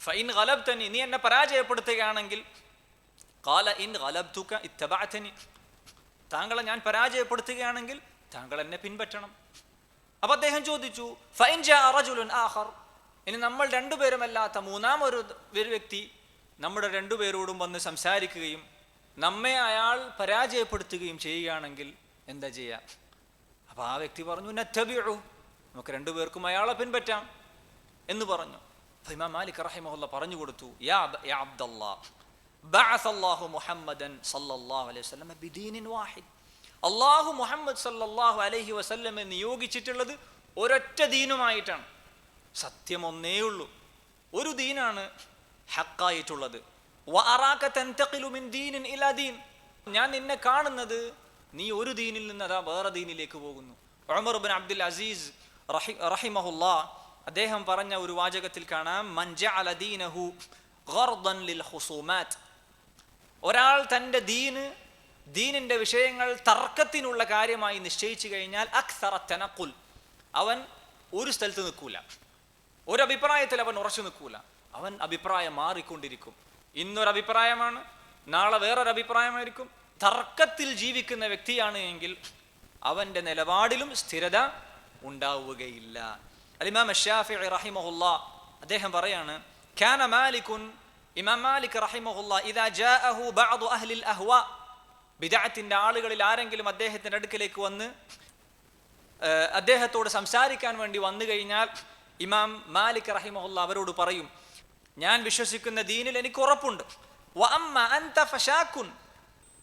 ഫഇൻ ഗലബ്തനി, നീ എന്നെ പരാജയപ്പെടുത്തുകയാണെങ്കിൽ, ഖാല ഇൻ ഗലബ്തുക ഇത്തബഅതനി, താങ്കളെ ഞാൻ പരാജയപ്പെടുത്തുകയാണെങ്കിൽ താങ്കൾ എന്നെ പിൻപറ്റണം. അപ്പൊ അദ്ദേഹം ചോദിച്ചു, ഫഇൻ ജാഅ റജുലുൻ ആഖർ, ഇനി നമ്മൾ രണ്ടുപേരുമല്ലാത്ത മൂന്നാമൊരു വ്യക്തി നമ്മുടെ രണ്ടുപേരോടും വന്ന് സംസാരിക്കുകയും നമ്മെ അയാൾ പരാജയപ്പെടുത്തുകയും ചെയ്യുകയാണെങ്കിൽ എന്താ ചെയ്യുക? അപ്പൊ ആ വ്യക്തി പറഞ്ഞു, നത്തബിഉ, നമുക്ക് രണ്ടുപേർക്കും അയാളെ പിൻപറ്റാം എന്ന് പറഞ്ഞു. ഇമാം മാലിക് റഹിമഹുല്ലാഹ് പറഞ്ഞു കൊടുത്തു, യാ അബ്ദല്ലാഹ്, ബഅസല്ലാഹു മുഹമ്മദൻ സല്ലല്ലാഹു അലൈഹി വസല്ലം ബിദീനിൻ വാഹിദ്. അല്ലാഹു മുഹമ്മദ് സല്ലല്ലാഹു അലൈഹി വസല്ലമെ നിയോഗിച്ചിട്ടുള്ളത് ഒരൊറ്റ ദീനുമായിട്ടാണ്. സത്യം ഒന്നേ ഉള്ളൂ, ഒരു ദീനാണ് ഹക്കായിട്ടുള്ളത്. വഅറാക തൻതഖിലു മിൻ ദീനിൻ ഇലാ ദീൻ, ഞാൻ നിന്നെ കാണുന്നത് നീ ഒരു ദീനിൽ നിന്ന് അതാ വേറെ ദീനിലേക്ക് പോകുന്നു. ഉമർ ഇബ്നു അബ്ദുൽ അസീസ് റഹിമഹുല്ലാഹ് അദ്ദേഹം പറഞ്ഞ ഒരു വാചകത്തിൽ കാണാം, മൻ ജഅല ദീനഹു ഗർദൻ ലിൽ ഖുസൂമാത്ത്, ഒരാൾ തൻ്റെ ദീനിന്റെ വിഷയങ്ങൾ തർക്കത്തിനുള്ള കാര്യമായി നിശ്ചയിച്ചു കഴിഞ്ഞാൽ അക്സറ തനഖുൽ, അവൻ ഒരു സ്ഥലത്ത് നിൽക്കൂല, ഒരു അഭിപ്രായത്തിൽ അവൻ ഉറച്ചു നിൽക്കൂല, അവൻ അഭിപ്രായം മാറിക്കൊണ്ടിരിക്കും. ഇന്നൊരു അഭിപ്രായമാണ്, നാളെ വേറൊരു അഭിപ്രായമായിരിക്കും. തർക്കത്തിൽ ജീവിക്കുന്ന വ്യക്തിയാണ് എങ്കിൽ അവൻ്റെ നിലപാടിലും സ്ഥിരത ഉണ്ടാവുകയില്ല. അൽ-ഇമാം അശ്ശാഫിഈ റഹിമഹുല്ലാഹ് അദ്ദേഹം പറയാണ്, കാന മാലികുൻ, ഇമാം മാലിക് റഹിമഹുല്ലാഹ് ഇദാ ജാഅഹു ബഅദു അഹ്ലിൽ അഹ്വാ, ബിദ്അത്തിന്റെ ആളുകളിൽ ആരെങ്കിലും അദ്ദേഹത്തിന്റെ അടുക്കലേക്ക് വന്ന് അദ്ദേഹത്തോട് സംസാരിക്കാൻ വേണ്ടി വന്നു കഴിഞ്ഞാൽ ഇമാം മാലിക് റഹിമഹുല്ലാഹ് അവരോട് പറയും, ഞാൻ വിശ്വസിക്കുന്ന ദീനിൽ എനിക്ക് ഉറപ്പുണ്ട്. വഅമ്മ അൻത ഫശാക്കുൻ,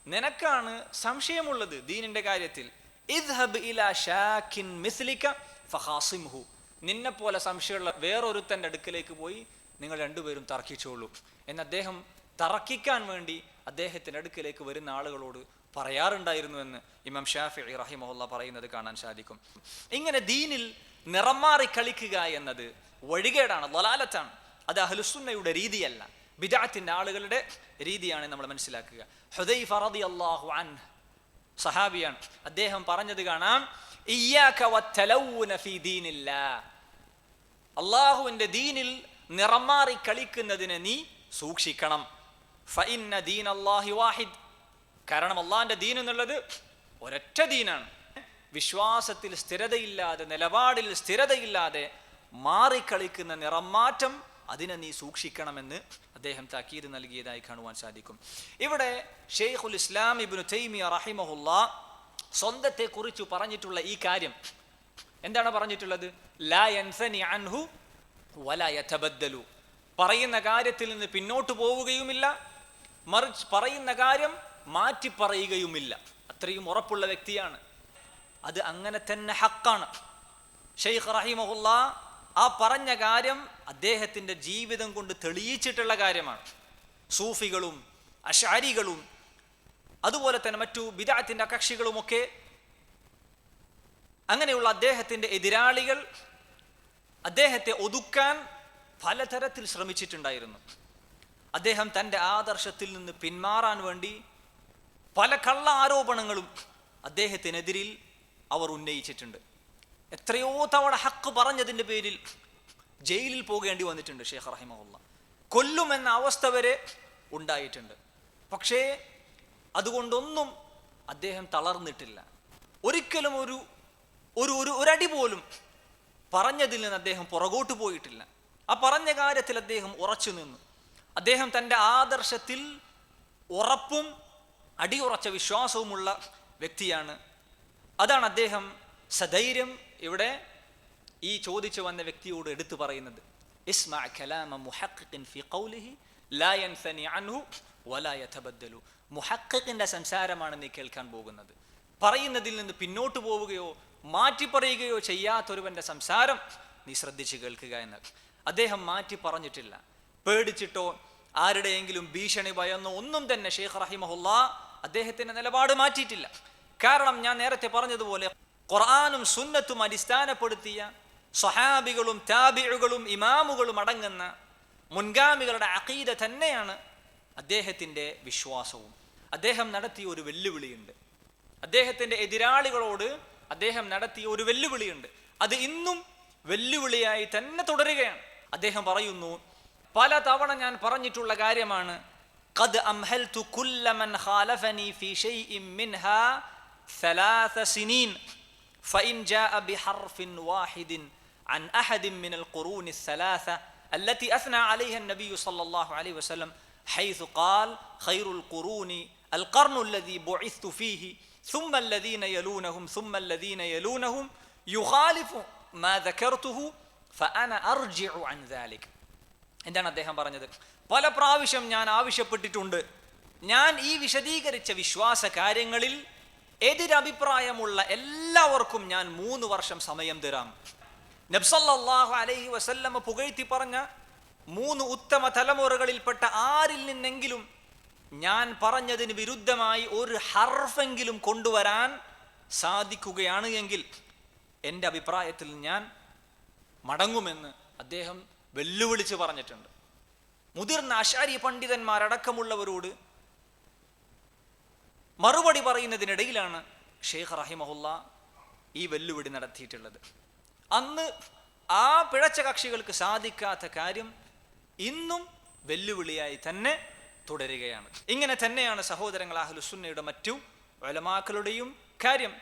നിനക്കാണ് സംശയമുള്ളത് ദീനിന്റെ കാര്യത്തിൽ. ഇദ്ഹബ് ഇലാ ഷാക്കിൻ മിസ്ലിക ഫഖാസിംഹു, നിന്നെ പോലെ സംശയമുള്ള വേറൊരുത്തൻ്റെ അടുക്കലേക്ക് പോയി നിങ്ങൾ രണ്ടുപേരും തർക്കിച്ചോളൂ എന്ന് അദ്ദേഹം തർക്കിക്കാൻ വേണ്ടി അദ്ദേഹത്തിൻ്റെ അടുക്കലേക്ക് വരുന്ന ആളുകളോട് പറയാറുണ്ടായിരുന്നു എന്ന് ഇമാം ഷാഫിഈ റഹിമഹുല്ലാഹ് പറയുന്നത് കാണാൻ സാധിക്കും. ഇങ്ങനെ ദീനിൽ നിറം മാറി കളിക്കുക എന്നത് വഴികേടാണ്, ളലാലത്താണ്. അത് അഹ്ലുസുന്നയുടെ രീതിയല്ല, ബിദ്അത്തിന്റെ ആളുകളുടെ രീതിയാണ് നമ്മൾ മനസ്സിലാക്കുക. ഹുദൈഫ റളിയല്ലാഹു അൻഹു സഹാബിയാണ്, അദ്ദേഹം പറഞ്ഞത് കാണാം, ഇയ്യാക വത്തലൗന ഫീ ദീനില്ലാഹ്, അല്ലാഹുവിന്റെ ദീനിൽ നിറം മാറി കളിക്കുന്നതിനെ നീ സൂക്ഷിക്കണം. ഫഇന്ന ദീനല്ലാഹി വാഹിദ്, കാരണം അല്ലാഹുവിന്റെ ദീൻ എന്നുള്ളത് ഒരൊറ്റ ദീനാണ്. വിശ്വാസത്തിൽ സ്ഥിരതയില്ലാതെ, നിലപാടിൽ സ്ഥിരതയില്ലാതെ മാറിക്കളിക്കുന്ന നിറം മാറ്റം, അതിനെ നീ സൂക്ഷിക്കണമെന്ന് അദ്ദേഹം താക്കീത് നൽകിയതായി കാണുവാൻ സാധിക്കും. ഇവിടെ ഷെയ്ഖുൽ ഇസ്ലാം ഇബ്നു തൈമിയ്യ റഹിമഹുല്ലാഹ് സ്വന്തത്തെ കുറിച്ച് പറഞ്ഞിട്ടുള്ള ഈ കാര്യം എന്താണ് പറഞ്ഞിട്ടുള്ളത്? ലാ യൻസനി അൻഹു വലാ യതബദ്ദലു, പറയുന്ന കാര്യത്തിൽ നിന്ന് പിന്നോട്ട് പോവുകയുമില്ല, മറിച്ച് പറയുന്ന കാര്യം മാറ്റി പറയുകയുമില്ല. അത്രയും ഉറപ്പുള്ള വ്യക്തിയാണ്. അത് അങ്ങനെ തന്നെ ഹക്കാണ്. ഷെയ്ഖ് റഹിമഹുല്ലാഹ് ആ പറഞ്ഞ കാര്യം അദ്ദേഹത്തിൻ്റെ ജീവിതം കൊണ്ട് തെളിയിച്ചിട്ടുള്ള കാര്യമാണ്. സൂഫികളും അശ്അരികളും അതുപോലെ തന്നെ മറ്റു ബിദ്അത്തിന്റെ കക്ഷികളുമൊക്കെ, അങ്ങനെയുള്ള അദ്ദേഹത്തിൻ്റെ എതിരാളികൾ അദ്ദേഹത്തെ ഒതുക്കാൻ പലതരത്തിൽ ശ്രമിച്ചിട്ടുണ്ടായിരുന്നു. അദ്ദേഹം തൻ്റെ ആദർശത്തിൽ നിന്ന് പിന്മാറാൻ വേണ്ടി പല കള്ള ആരോപണങ്ങളും അദ്ദേഹത്തിനെതിരിൽ അവർ ഉന്നയിച്ചിട്ടുണ്ട്. എത്രയോ തവണ ഹക്ക് പറഞ്ഞതിൻ്റെ പേരിൽ ജയിലിൽ പോകേണ്ടി വന്നിട്ടുണ്ട് ഷെയ്ഖ് റഹിമഹുല്ലാഹ്. കൊല്ലുമെന്ന അവസ്ഥ വരെ ഉണ്ടായിട്ടുണ്ട്. പക്ഷേ അതുകൊണ്ടൊന്നും അദ്ദേഹം തളർന്നിട്ടില്ല. ഒരിക്കലും ഒരടി പോലും പറഞ്ഞതിൽ നിന്ന് അദ്ദേഹം പുറകോട്ട് പോയിട്ടില്ല. ആ പറഞ്ഞ കാര്യത്തിൽ അദ്ദേഹം ഉറച്ചു നിന്നു. അദ്ദേഹം തൻ്റെ ആദർശത്തിൽ ഉറപ്പും അടിയുറച്ച വിശ്വാസവുമുള്ള വ്യക്തിയാണ്. അതാണ് അദ്ദേഹം സധൈര്യം ഇവിടെ ഈ ചോദിച്ചു വന്ന വ്യക്തിയോട് എടുത്തു പറയുന്നത്. ഇസ്മഅ കലാമ മുഹഖിഖിൻ ഫീ ഖൗലിഹി ലാ യൻസനി അൻഹു വലാ യതബദ്ദലു. മുഹഖിഖിന്റെ സംസാരമാണ് നീ കേൾക്കാൻ പോകുന്നത്. പറയുന്നതിൽ നിന്ന് പിന്നോട്ട് പോവുകയോ മാറ്റി പറയുകയോ ചെയ്യാത്തൊരുവന്റെ സംസാരം നീ ശ്രദ്ധിച്ച് കേൾക്കുക എന്ന്. അദ്ദേഹം മാറ്റി പറഞ്ഞിട്ടില്ല. പേടിച്ചിട്ടോ ആരുടെയെങ്കിലും ഭീഷണി ഭയന്നോ ഒന്നും തന്നെ ഷെയ്ഖ് റഹിമഹുല്ലാഹ് അദ്ദേഹത്തിന്റെ നിലപാട് മാറ്റിയിട്ടില്ല. കാരണം ഞാൻ നേരത്തെ പറഞ്ഞതുപോലെ ഖുർആനും സുന്നത്തും അടിസ്ഥാനപ്പെടുത്തിയ സ്വഹാബികളും താബിഉകളും ഇമാമുകളും അടങ്ങുന്ന മുൻഗാമികളുടെ അഖീദ തന്നെയാണ് അദ്ദേഹത്തിൻ്റെ വിശ്വാസവും. അദ്ദേഹം നടത്തിയ ഒരു വെല്ലുവിളിയുണ്ട്, അദ്ദേഹത്തിൻ്റെ എതിരാളികളോട് അദ്ദേഹം നടത്തിയ ഒരു വെല്ലുവിളിയുണ്ട്. അത് ഇന്നും വെല്ലുവിളിയായി തന്നെ തുടരുകയാണ്. അദ്ദേഹം പറയുന്നു, പല തവണ ഞാൻ പറഞ്ഞിട്ടുള്ള കാര്യമാണ്, ഖദ് അംഹൽതു കുല്ല മൻ ഖാലഫനി ഫീ ഷൈഇൻ മിൻഹാ 3 സിനീൻ. فإن جاء بحرف واحد عن أحد من القرون الثلاثة التي أثنى عليها النبي صلى الله عليه وسلم حيث قال خير القرون القرن الذي بعثت فيه ثم الذين يلونهم ثم الذين يلونهم يخالف ما ذكرته فأنا أرجع عن ذلك. എന്താണ് അദ്ദേഹം പറഞ്ഞത്? പല പ്രാവശ്യം ഞാൻ ആവശ്യപ്പെട്ടിട്ടുണ്ട്, ഞാൻ ഈ വിശദീകരിച്ച വിശ്വാസ കാര്യങ്ങളിൽ എതിരഭിപ്രായമുള്ള എല്ലാവർക്കും ഞാൻ 3 വർഷം സമയം തരാം. നബി സല്ലല്ലാഹു അലൈഹി വസല്ലം പുകഴ്ത്തി പറഞ്ഞ 3 ഉത്തമ തലമുറകളിൽപ്പെട്ട ആരിൽ നിന്നെങ്കിലും ഞാൻ പറഞ്ഞതിന് വിരുദ്ധമായി ഒരു ഹർഫെങ്കിലും കൊണ്ടുവരാൻ സാധിക്കുകയാണ് എങ്കിൽ എൻ്റെ അഭിപ്രായത്തിൽ ഞാൻ മടങ്ങുമെന്ന് അദ്ദേഹം വെല്ലുവിളിച്ച് പറഞ്ഞിട്ടുണ്ട്. മുതിർന്ന അശ്അരി പണ്ഡിതന്മാരടക്കമുള്ളവരോട് മറുപടി പറയുന്നതിനിടയിലാണ് ഷെയ്ഖ് റഹിമഹുല്ല ഈ വെല്ലുവിളി നടത്തിയിട്ടുള്ളത്. അന്ന് ആ പിഴച്ച കക്ഷികൾക്ക് സാധിക്കാത്ത കാര്യം ഇന്നും വെല്ലുവിളിയായി തന്നെ തുടരുകയാണ്. ഇങ്ങനെ തന്നെയാണ് സഹോദരങ്ങൾ അഹ്ലുസുന്നയുടെ മറ്റു ഉലമാക്കളുടെയും കാര്യം.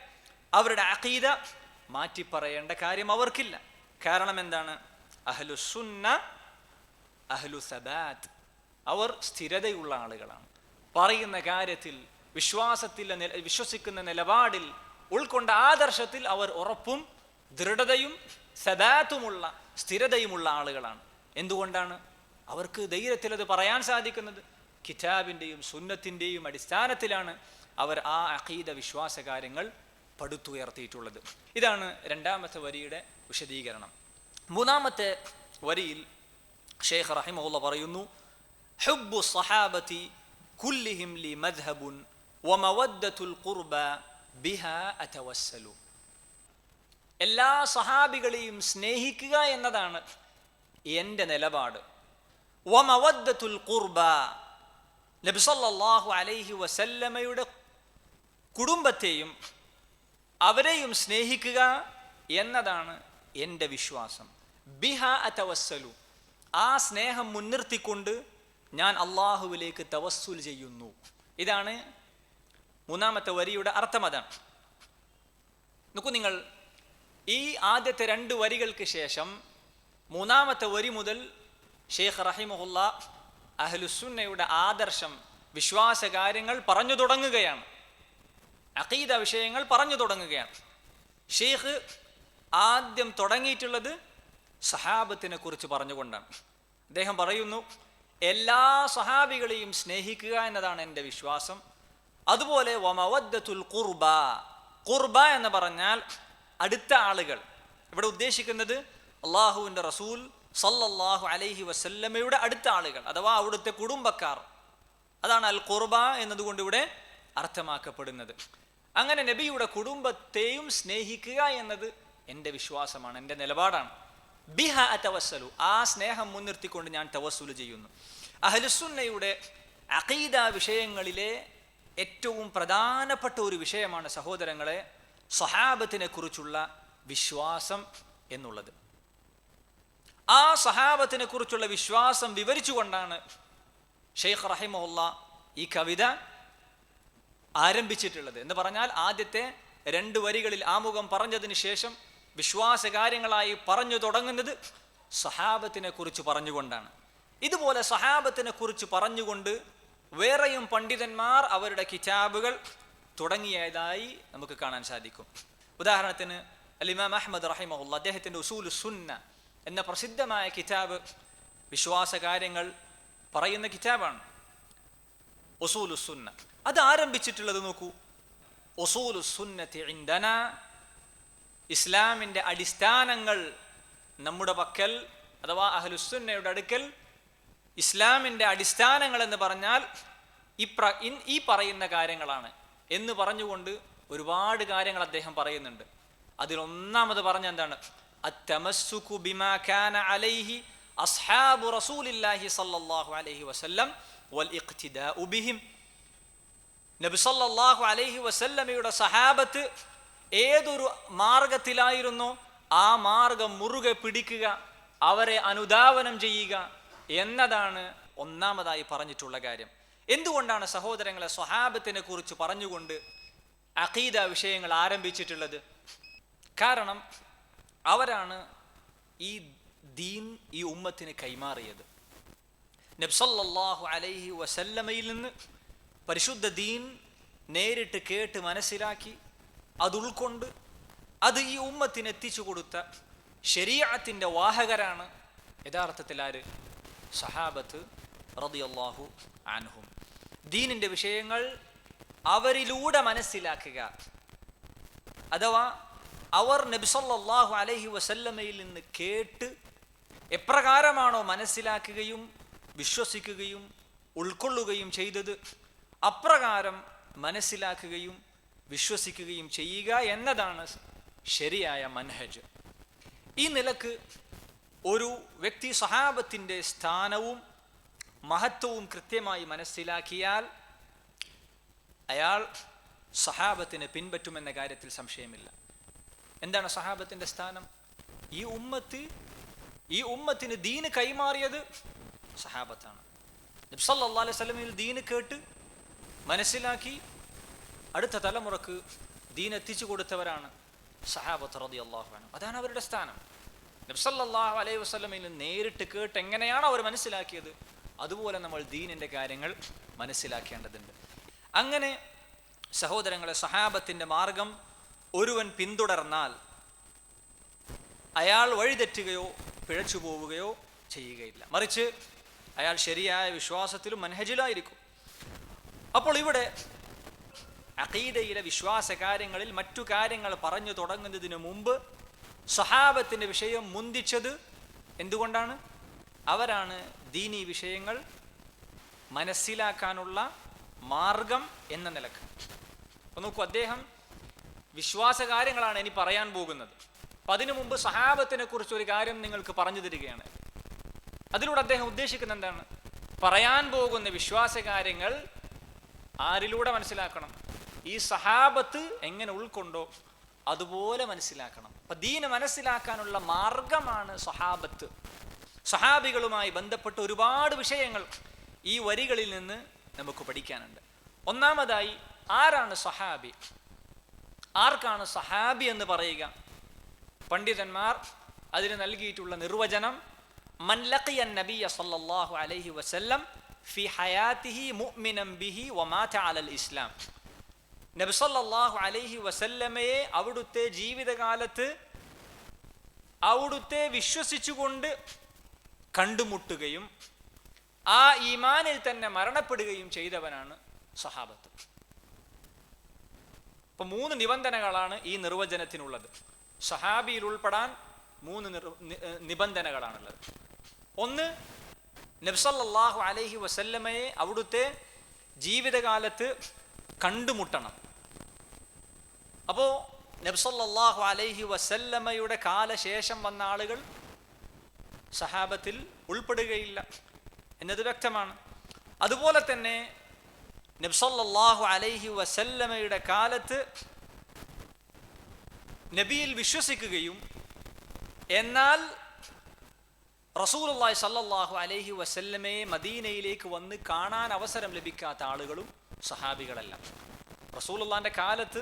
അവരുടെ അഖീദ മാറ്റി പറയേണ്ട കാര്യം അവർക്കില്ല. കാരണം എന്താണ്? അഹ്ലുസുന്ന അഹ്ലു സബാത്ത്, അവർ സ്ഥിരതയുള്ള ആളുകളാണ്. പറയുന്ന കാര്യത്തിൽ, വിശ്വാസത്തിൽ, വിശ്വസിക്കുന്ന നിലപാടിൽ, ഉൾക്കൊണ്ട ആദർശത്തിൽ അവർ ഉറപ്പും ദൃഢതയും സബാത്തുമുള്ള സ്ഥിരതയുമുള്ള ആളുകളാണ്. എന്തുകൊണ്ടാണ് അവർക്ക് ധൈര്യത്തിൽ അത് പറയാൻ സാധിക്കുന്നത്? കിതാബിൻ്റെയും സുന്നത്തിൻ്റെയും അടിസ്ഥാനത്തിലാണ് അവർ ആ അഖീദ വിശ്വാസ കാര്യങ്ങൾ പടുത്തുയർത്തിയിട്ടുള്ളത്. ഇതാണ് രണ്ടാമത്തെ വരിയുടെ വിശദീകരണം. മൂന്നാമത്തെ വരിയിൽ ഷെയ്ഖ് റഹിമഹുല്ല പറയുന്നു, ഹുബ്ബു സ്വഹാബത്തി കുല്ലിഹിം ലി മദ്ഹബുൻ വമവദ്ദത്തുൽ ഖുർബ ബിഹാ അതവസ്സലു. എല്ലാ സഹാബികളെയും സ്നേഹിക്കുക എന്നതാണ് എൻ്റെ നിലപാട്. വമവദ്ദത്തുൽ ഖുർബ, നബി സല്ലല്ലാഹു അലൈഹി വസല്ലമയുടെ കുടുംബത്തെയും അവരെയും സ്നേഹിക്കുക എന്നതാണ് എൻ്റെ വിശ്വാസം. ബിഹാ അതവസ്സലു, ആ സ്നേഹം മുൻനിർത്തിക്കൊണ്ട് ഞാൻ അള്ളാഹുവിലേക്ക് തവസ്സുൽ ചെയ്യുന്നു. ഇതാണ് മൂന്നാമത്തെ വരിയുടെ അർത്ഥം. അതാണ്. നോക്കൂ നിങ്ങൾ, ഈ ആദ്യത്തെ 2 വരികൾക്ക് ശേഷം മൂന്നാമത്തെ വരി മുതൽ ഷെയ്ഖ് റഹിമഹുല്ല അഹ്ലുസുന്നയുടെ ആദർശം, വിശ്വാസ കാര്യങ്ങൾ പറഞ്ഞു തുടങ്ങുകയാണ്. അഖീദ വിഷയങ്ങൾ പറഞ്ഞു തുടങ്ങുകയാണ്. ഷെയ്ഖ് ആദ്യം തുടങ്ങിയിട്ടുള്ളത് സഹാബത്തിനെ കുറിച്ച് പറഞ്ഞുകൊണ്ടാണ്. അദ്ദേഹം പറയുന്നു, എല്ലാ സഹാബികളെയും സ്നേഹിക്കുക എന്നതാണ് എൻ്റെ വിശ്വാസം. അതുപോലെ വമവദ്ദത്തുൽ ഖുർബ, ഖുർബ എന്ന് പറഞ്ഞാൽ അടുത്ത ആളുകൾ. ഇവിടെ ഉദ്ദേശിക്കുന്നത് അള്ളാഹുവിൻ്റെ റസൂൽ സല്ലല്ലാഹു അലൈഹി വസല്ലമയുടെ അടുത്ത ആളുകൾ, അഥവാ അവിടുത്തെ കുടുംബക്കാർ. അതാണ് അൽ ഖുർബ എന്നതുകൊണ്ട് ഇവിടെ അർത്ഥമാക്കപ്പെടുന്നത്. അങ്ങനെ നബിയുടെ കുടുംബത്തെയും സ്നേഹിക്കുക എന്നത് എൻ്റെ വിശ്വാസമാണ്, എൻ്റെ നിലപാടാണ്. ബിഹ അതവസ്സലു, ആ സ്നേഹം മുൻനിർത്തിക്കൊണ്ട് ഞാൻ തവസ്സുൽ ചെയ്യുന്നു. അഹ്ലുസുന്നയുടെ അഖീദ വിഷയങ്ങളിലെ ഏറ്റവും പ്രധാനപ്പെട്ട ഒരു വിഷയമാണ് സഹോദരങ്ങളെ സഹാബത്തിനെ കുറിച്ചുള്ള വിശ്വാസം എന്നുള്ളത്. ആ സഹാബത്തിനെ കുറിച്ചുള്ള വിശ്വാസം വിവരിച്ചുകൊണ്ടാണ് ഷെയ്ഖ് റഹിമഹുല്ല ഈ കവിത ആരംഭിച്ചിട്ടുള്ളത്. എന്ന് പറഞ്ഞാൽ ആദ്യത്തെ 2 വരികളിൽ ആമുഖം പറഞ്ഞതിന് ശേഷം വിശ്വാസ കാര്യങ്ങളായി പറഞ്ഞു തുടങ്ങുന്നത് സഹാബത്തിനെ കുറിച്ച് പറഞ്ഞുകൊണ്ടാണ്. ഇതുപോലെ സഹാബത്തിനെ കുറിച്ച് പറഞ്ഞുകൊണ്ട് വേറെയും പണ്ഡിതന്മാർ അവരുടെ കിതാബുകൾ തുടങ്ങിയതായി നമുക്ക് കാണാൻ സാധിക്കും. ഉദാഹരണത്തിന് അൽ-ഇമാം അഹ്മദ് റഹിമഹുല്ല അദ്ദേഹത്തിൻ്റെ ഉസൂലുസ് സുന്ന എന്ന പ്രസിദ്ധമായ കിതാബ് വിശ്വാസ കാര്യങ്ങൾ പറയുന്ന കിതാബാണ്. ഉസൂലുസ് സുന്ന അത് ആരംഭിച്ചിട്ടുള്ളത് നോക്കൂ, ഉസൂലുസ് സുന്നത്തി ഇൻദനാ, ഇസ്ലാമിൻ്റെ അടിസ്ഥാനങ്ങൾ നമ്മുടെ പക്കൽ അഥവാ അഹ്ലുസുന്നയുടെ അടുക്കൽ ഇസ്ലാമിൻ്റെ അടിസ്ഥാനങ്ങൾ എന്ന് പറഞ്ഞാൽ ഈ പറയുന്ന കാര്യങ്ങളാണ് എന്ന് പറഞ്ഞുകൊണ്ട് ഒരുപാട് കാര്യങ്ങൾ അദ്ദേഹം പറയുന്നുണ്ട്. അതിലൊന്നാമത് പറഞ്ഞ എന്താണ്? അത്തമസ്സുകു ബിമാ കാന അലൈഹി അസ്ഹാബു റസൂലില്ലാഹി സല്ലല്ലാഹു അലൈഹി വസല്ലം വൽ ഇഖ്തിദാഉ ബിഹിം. നബി സല്ലല്ലാഹു അലൈഹി വസല്ലമയുടെ സഹാബത്ത് ഏതൊരു മാർഗത്തിലായിരുന്നോ ആ മാർഗം മുറുകെ പിടിക്കുക, അവരെ അനുധാവനം ചെയ്യുക എന്നതാണ് ഒന്നാമതായി പറഞ്ഞിട്ടുള്ള കാര്യം. എന്തുകൊണ്ടാണ് സഹോദരങ്ങളെ സ്വഹാബത്തിനെ കുറിച്ച് പറഞ്ഞുകൊണ്ട് അഖീദ വിഷയങ്ങൾ ആരംഭിച്ചിട്ടുള്ളത്? കാരണം അവരാണ് ഈ ദീൻ ഈ ഉമ്മത്തിന് കൈമാറിയത്. നബി സല്ലല്ലാഹു അലൈഹി വസല്ലമയിൽ നിന്ന് പരിശുദ്ധ ദീൻ നേരിട്ട് കേട്ട് മനസ്സിലാക്കി അത് ഉൾക്കൊണ്ട് അത് ഈ ഉമ്മത്തിന് എത്തിച്ചു കൊടുത്ത ശരീഅത്തിന്റെ വാഹകരാണ് യഥാർത്ഥത്തിൽ ആര്? സഹാബത്ത് റളിയല്ലാഹു അൻഹും. ദീനിന്റെ വിഷയങ്ങൾ അവരിലൂടെ മനസ്സിലാക്കുക, അഥവാ അവർ നബി സല്ലല്ലാഹു അലൈഹി വസല്ലമയിൽ നിന്ന് കേട്ട് എപ്രകാരമാണോ മനസ്സിലാക്കുകയും വിശ്വസിക്കുകയും ഉൾക്കൊള്ളുകയും ചെയ്തത്, അപ്രകാരം മനസ്സിലാക്കുകയും വിശ്വസിക്കുകയും ചെയ്യുക എന്നതാണ് ശരിയായ മൻഹജ്. ഈ നിലക്ക് ഒരു വ്യക്തി സഹാബത്തിന്റെ സ്ഥാനവും മഹത്വവും കൃത്യമായി മനസ്സിലാക്കിയാൽ അയാൾ സഹാബത്തിനെ പിൻപറ്റുമെന്ന കാര്യത്തിൽ സംശയമില്ല. എന്താണ് സഹാബത്തിന്റെ സ്ഥാനം? ഈ ഉമ്മത്തിന് ദീന് കൈമാറിയത് സഹാബത്താണ്. നബി സല്ലല്ലാഹു അലൈഹി വസല്ലമയിൽ ദീന് കേട്ട് മനസ്സിലാക്കി അടുത്ത തലമുറക്ക് ദീൻ എത്തിച്ചു കൊടുത്തവരാണ് സഹാബത്ത് റളിയല്ലാഹു അൻഹു. അതാണ് അവരുടെ സ്ഥാനം. നബി സല്ലല്ലാഹു അലൈഹി വസല്ലമയിൽ നേരിട്ട് കേട്ട് എങ്ങനെയാണ് അവർ മനസ്സിലാക്കിയത്, അതുപോലെ നമ്മൾ ദീനിന്റെ കാര്യങ്ങൾ മനസ്സിലാക്കേണ്ടതുണ്ട്. അങ്ങനെ സഹോദരങ്ങളെ, സഹാബത്തിന്റെ മാർഗം ഒരുവൻ പിന്തുടർന്നാൽ അയാൾ വഴിതെറ്റുകയോ പിഴച്ചു പോവുകയോ ചെയ്യുകയില്ല. മറിച്ച് അയാൾ ശരിയായ വിശ്വാസത്തിലും മൻഹജിലായിരിക്കും. അപ്പോൾ ഇവിടെ അഖീദയിലെ വിശ്വാസ കാര്യങ്ങളിൽ മറ്റു കാര്യങ്ങൾ പറഞ്ഞു തുടങ്ങുന്നതിന് മുമ്പ് സഹാബത്തിന്റെ വിഷയം മുന്തിച്ചത് എന്തുകൊണ്ടാണ്? അവരാണ് ദീനീ വിഷയങ്ങൾ മനസ്സിലാക്കാനുള്ള മാർഗം എന്ന നിലക്ക്. അപ്പൊ നോക്കൂ, അദ്ദേഹം വിശ്വാസ കാര്യങ്ങളാണ് ഇനി പറയാൻ പോകുന്നത്. അപ്പൊ അതിനു മുമ്പ് സഹാബത്തിനെ കുറിച്ച് ഒരു കാര്യം നിങ്ങൾക്ക് പറഞ്ഞു തരികയാണ്. അതിലൂടെ അദ്ദേഹം ഉദ്ദേശിക്കുന്നത് എന്താണ്? പറയാൻ പോകുന്ന വിശ്വാസ കാര്യങ്ങൾ ആരിലൂടെ മനസ്സിലാക്കണം? ഈ സഹാബത്ത് എങ്ങനെ ഉൾക്കൊണ്ടോ അതുപോലെ മനസ്സിലാക്കണം. അപ്പൊ ദീന് മനസ്സിലാക്കാനുള്ള മാർഗമാണ് സഹാബത്ത്. സഹാബികളുമായി ബന്ധപ്പെട്ട ഒരുപാട് വിഷയങ്ങൾ ഈ വരികളിൽ നിന്ന് നമുക്ക് പഠിക്കാനുണ്ട്. ഒന്നാമതായി, ആരാണ് സഹാബി? ആർക്കാണ് സഹാബി എന്ന് പറയുക? പണ്ഡിതന്മാർ അതിന് നൽകിയിട്ടുള്ള നിർവചനം, മൻ ലഖിയ നബിയ സല്ലല്ലാഹു അലൈഹി വസല്ലം ഫി ഹയാതിഹി മുഅ്മിനൻ ബിഹി വമാത അലൽ ഇസ്ലാം. നബി സല്ലല്ലാഹു അലൈഹി വസല്ലമയെ അവിടുത്തെ ജീവിതകാലത്ത് അവിടുത്തെ വിശ്വസിച്ചുകൊണ്ട് കണ്ടുമുട്ടുകയും ആ ഈമാനിൽ തന്നെ മരണപ്പെടുകയും ചെയ്തവനാണ് സഹാബത്ത്. ഇപ്പൊ 3 നിബന്ധനകളാണ് ഈ നിർവചനത്തിനുള്ളത്. സഹാബിയിൽ ഉൾപ്പെടാൻ 3 നിബന്ധനകളാണുള്ളത്. ഒന്ന്, നബി സല്ലല്ലാഹു അലൈഹി വസല്ലമയെ അവിടുത്തെ ജീവിതകാലത്ത് കണ്ടുമുട്ടണം. അപ്പോ നബി സല്ലല്ലാഹു അലൈഹി വസല്ലമയുടെ കാലശേഷം വന്ന ആളുകൾ സഹാബത്തിൽ ഉൾപ്പെടുകയില്ല എന്നത് വ്യക്തമാണ്. അതുപോലെ തന്നെ നബി സല്ലല്ലാഹു അലൈഹി വസല്ലമയുടെ കാലത്ത് നബിയിൽ വിശ്വസിക്കുകയും എന്നാൽ റസൂലുള്ളാഹി സല്ലല്ലാഹു അലൈഹി വസല്ലമയെ മദീനയിലേക്ക് വന്ന് കാണാൻ അവസരം ലഭിക്കാത്ത ആളുകളും സഹാബികളല്ല. റസൂലുള്ളാഹിന്റെ കാലത്ത്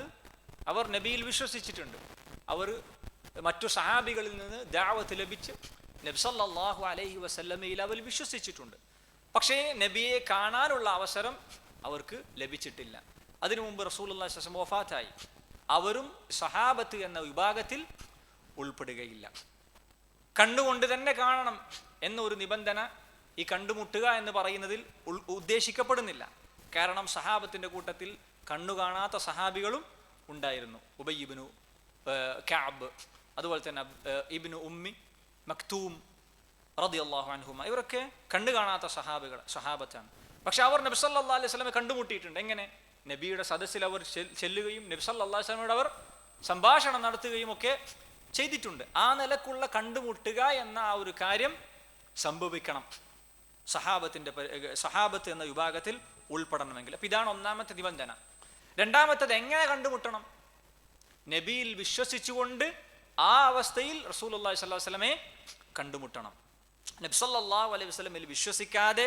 അവർ നബിയിൽ വിശ്വസിച്ചിട്ടുണ്ട്. അവർ മറ്റു സഹാബികളിൽ നിന്ന് ദഅവത്ത് ലഭിച്ച് നബി സല്ലല്ലാഹു അലൈഹി വസല്ലമയിൽ അവർ വിശ്വസിച്ചിട്ടുണ്ട്. പക്ഷേ നബിയെ കാണാനുള്ള അവസരം അവർക്ക് ലഭിച്ചിട്ടില്ല. അതിനു മുമ്പ് റസൂലുള്ളാഹി സ്വല്ലല്ലാഹു അലൈഹി വസല്ലം വഫാത്തായി. അവരും സഹാബത്ത് എന്ന വിഭാഗത്തിൽ ഉൾപ്പെടുകയില്ല. കണ്ണുകൊണ്ട് തന്നെ കാണണം എന്നൊരു നിബന്ധന ഈ കണ്ടുമുട്ടുക എന്ന് പറയുന്നതിൽ ഉദ്ദേശിക്കപ്പെടുന്നില്ല. കാരണം സഹാബത്തിന്റെ കൂട്ടത്തിൽ കണ്ണു കാണാത്ത സഹാബികളും ഉണ്ടായിരുന്നു. ഉബയ്യ് ഇബ്നു കഅബ്, അതുപോലെ തന്നെ ഇബ്നു ഉമ്മി മക്തൂം റളിയല്ലാഹു അൻഹുമ, ഇവരൊക്കെ കണ്ണു കാണാത്ത സഹാബത്താണ്. പക്ഷെ അവർ നബി സല്ലല്ലാഹു അലൈഹി വസല്ലമയെ കണ്ടുമുട്ടിയിട്ടുണ്ട്. എങ്ങനെ? നബിയുടെ സദസ്സിൽ അവർ ചെല്ലുകയും നബി സല്ലല്ലാഹു അലൈഹി വസല്ലമയോട് അവർ സംഭാഷണം നടത്തുകയും ഒക്കെ ചെയ്തിട്ടുണ്ട്. ആ നിലക്കുള്ള കണ്ടുമുട്ടുക എന്ന ആ ഒരു കാര്യം സംഭവിക്കണം സഹാബത്ത് എന്ന വിഭാഗത്തിൽ ഉൾപ്പെടണമെങ്കിൽ. അപ്പൊ ഇതാണ് ഒന്നാമത്തെ നിബന്ധന. രണ്ടാമത്തത്, എങ്ങനെ കണ്ടുമുട്ടണം? നബിയിൽ വിശ്വസിച്ചുകൊണ്ട് ആ അവസ്ഥയിൽ റസൂലുള്ളാഹി സ്വല്ലല്ലാഹു അലൈഹി വസല്ലമയെ കണ്ടുമുട്ടണം. നബി സല്ലല്ലാഹു അലൈഹി വസല്ലമയിൽ വിശ്വസിക്കാതെ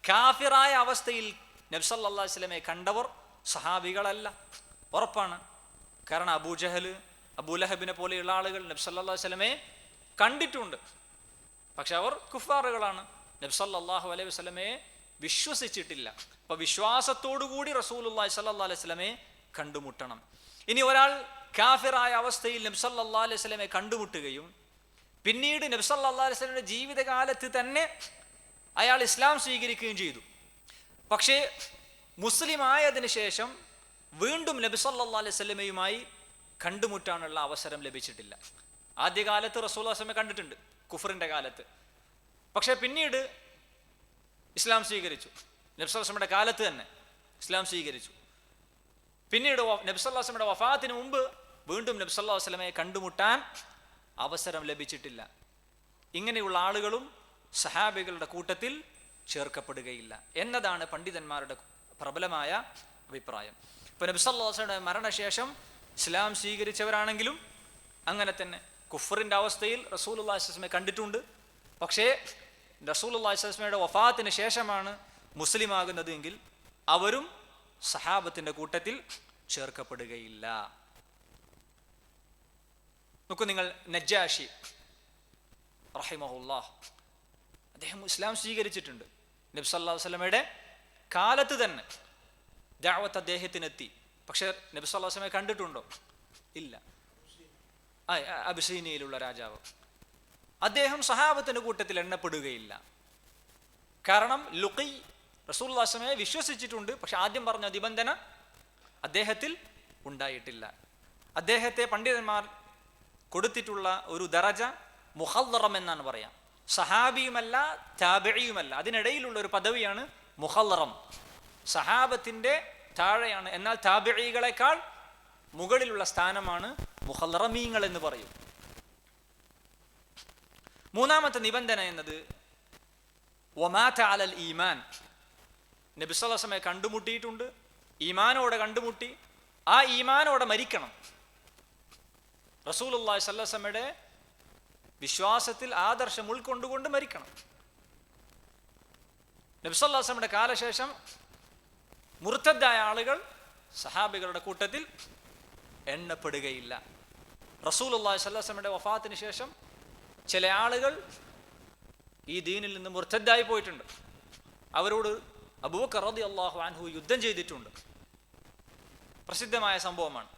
കാഫിറായ അവസ്ഥയിൽ നബി സല്ലല്ലാഹു അലൈഹി വസല്ലമയെ കണ്ടവർ സഹാബികളല്ല, ഉറപ്പാണ്. കാരണം അബൂജഹൽ, അബൂലഹബിനെ പോലെയുള്ള ആളുകൾ നബി സല്ലല്ലാഹു അലൈഹി വസല്ലമയെ കണ്ടിട്ടുണ്ട്, പക്ഷെ അവർ കുഫാറുകളാണ്, നബി സല്ലല്ലാഹു അലൈഹി വസല്ലമയെ വിശ്വസിച്ചിട്ടില്ല. അപ്പൊ വിശ്വാസത്തോടുകൂടി റസൂലുള്ളാഹി സ്വല്ലല്ലാഹു അലൈഹി വസല്ലമയെ കണ്ടുമുട്ടണം. ഇനി ഒരാൾ കാഫിറായ അവസ്ഥയിൽ നബി സല്ലല്ലാഹു അലൈഹി വസല്ലമയെ കണ്ടുമുട്ടുകയും പിന്നീട് നബി സല്ലല്ലാഹു അലൈഹി വസല്ലമയുടെ ജീവിതകാലത്ത് തന്നെ അയാൾ ഇസ്ലാം സ്വീകരിക്കുകയും ചെയ്തു, പക്ഷേ മുസ്ലിം ആയതിനു ശേഷം വീണ്ടും നബി സല്ലല്ലാഹു അലൈഹി വസല്ലമയുമായി കണ്ടുമുട്ടാനുള്ള അവസരം ലഭിച്ചിട്ടില്ല. ആദ്യകാലത്ത് റസൂലുള്ളാഹി സ്വല്ലല്ലാഹു അലൈഹി വസല്ലമയെ കണ്ടിട്ടുണ്ട്, കുഫറിന്റെ കാലത്ത്, പക്ഷെ പിന്നീട് ഇസ്ലാം സ്വീകരിച്ചു. നബി സല്ലല്ലാഹു അലൈഹി വസല്ലമയുടെ കാലത്ത് തന്നെ ഇസ്ലാം സ്വീകരിച്ചു. പിന്നീട് നബി സല്ലല്ലാഹു അലൈഹി വസല്ലമയുടെ വഫാത്തിന് മുമ്പ് വീണ്ടും നബി സല്ലല്ലാഹു അലൈഹി വസല്ലമയെ കണ്ടുമുട്ടാൻ അവസരം ലഭിച്ചിട്ടില്ല. ഇങ്ങനെയുള്ള ആളുകളും സഹാബികളുടെ കൂട്ടത്തിൽ ചേർക്കപ്പെടുകയില്ല എന്നതാണ് പണ്ഡിതന്മാരുടെ പ്രബലമായ അഭിപ്രായം. ഇപ്പൊ നബി സല്ലല്ലാഹു അലൈഹി വസല്ലമയുടെ മരണശേഷം ഇസ്ലാം സ്വീകരിച്ചവരാണെങ്കിലും അങ്ങനെ തന്നെ കുഫറിന്റെ അവസ്ഥയിൽ റസൂലുള്ളാഹി സ്വല്ലല്ലാഹു അലൈഹി വസല്ലമയെ കണ്ടിട്ടുണ്ട്, പക്ഷേ റസൂലുള്ളാഹി സ്വല്ലല്ലാഹു അലൈഹി വസല്ലമയുടെ വഫാത്തിന് ശേഷമാണ് മുസ്ലിം ആകുന്നത് എങ്കിൽ അവരും സഹാബത്തിന്റെ കൂട്ടത്തിൽ ചേർക്കപ്പെടുകയില്ല. നോക്കൂ നിങ്ങൾ, നജ്ജാഷി റഹിമഹുല്ലാഹ് അദ്ദേഹം ഇസ്ലാം സ്വീകരിച്ചിട്ടുണ്ട്. നബി സല്ലല്ലാഹു അലൈഹി വസല്ലമയുടെ കാലത്ത് തന്നെ ദഅവത്ത് അദ്ദേഹത്തിനെത്തി, പക്ഷെ നബി സല്ലല്ലാഹു അലൈഹി വസല്ലമയെ കണ്ടിട്ടുണ്ടോ? ഇല്ല. അബിസീനിയയിലുള്ള രാജാവ്, അദ്ദേഹം സഹാബത്തിന്റെ കൂട്ടത്തിൽ എണ്ണപ്പെടുകയില്ല. കാരണം ലുഖി റസൂലുള്ളാഹി സ്വല്ലല്ലാഹു അലൈഹി വസല്ലമയെ വിശ്വസിച്ചിട്ടുണ്ട്, പക്ഷെ ആദ്യം പറഞ്ഞ നിബന്ധന അദ്ദേഹത്തിൽ ഉണ്ടായിട്ടില്ല. അദ്ദേഹത്തെ പണ്ഡിതന്മാർ കൊടുത്തിട്ടുള്ള ഒരു ദറജ മുഖല്ലറം എന്നാണ് പറയാം. സഹാബിയുമല്ല താബിഈയുമല്ല, അതിനിടയിലുള്ള ഒരു പദവിയാണ് മുഖല്ലറം. സഹാബത്തിന്റെ താഴെയാണ്, എന്നാൽ താബിഈകളെക്കാൾ മുകളിലുള്ള സ്ഥാനമാണ് മുഖല്ലറമീങ്ങൾ എന്ന് പറയും. മൂന്നാമത്തെ നിബന്ധന എന്നത് വമാത അലൽ ഈമാൻ. നബി സല്ലല്ലാഹു അലൈഹി വസല്ലമയെ കണ്ടുമുട്ടിയിട്ടുണ്ട്, ഈമാനോടെ കണ്ടുമുട്ടി, ആ ഈമാനോടെ മരിക്കണം. റസൂലുള്ളാഹി സ്വല്ലല്ലാഹു അലൈഹി വസല്ലമയുടെ വിശ്വാസത്തിൽ ആദർശം ഉൾക്കൊണ്ടുകൊണ്ട് മരിക്കണം. നബി സല്ലല്ലാഹു അലൈഹി വസല്ലമയുടെ കാലശേഷം മുർത്തദ്ദായ ആളുകൾ സഹാബികളുടെ കൂട്ടത്തിൽ എണ്ണപ്പെടുകയില്ല. റസൂലുള്ളാഹി സ്വല്ലല്ലാഹു അലൈഹി വസല്ലമയുടെ വഫാത്തിന് ശേഷം ചില ആളുകൾ ഈ ദീനിൽ നിന്ന് മുർത്തദ്ദായി പോയിട്ടുണ്ട്. അവരോട് അബൂബക്കർ റളിയല്ലാഹു അൻഹു യുദ്ധം ചെയ്തിട്ടുണ്ട്, പ്രസിദ്ധമായ സംഭവമാണ്.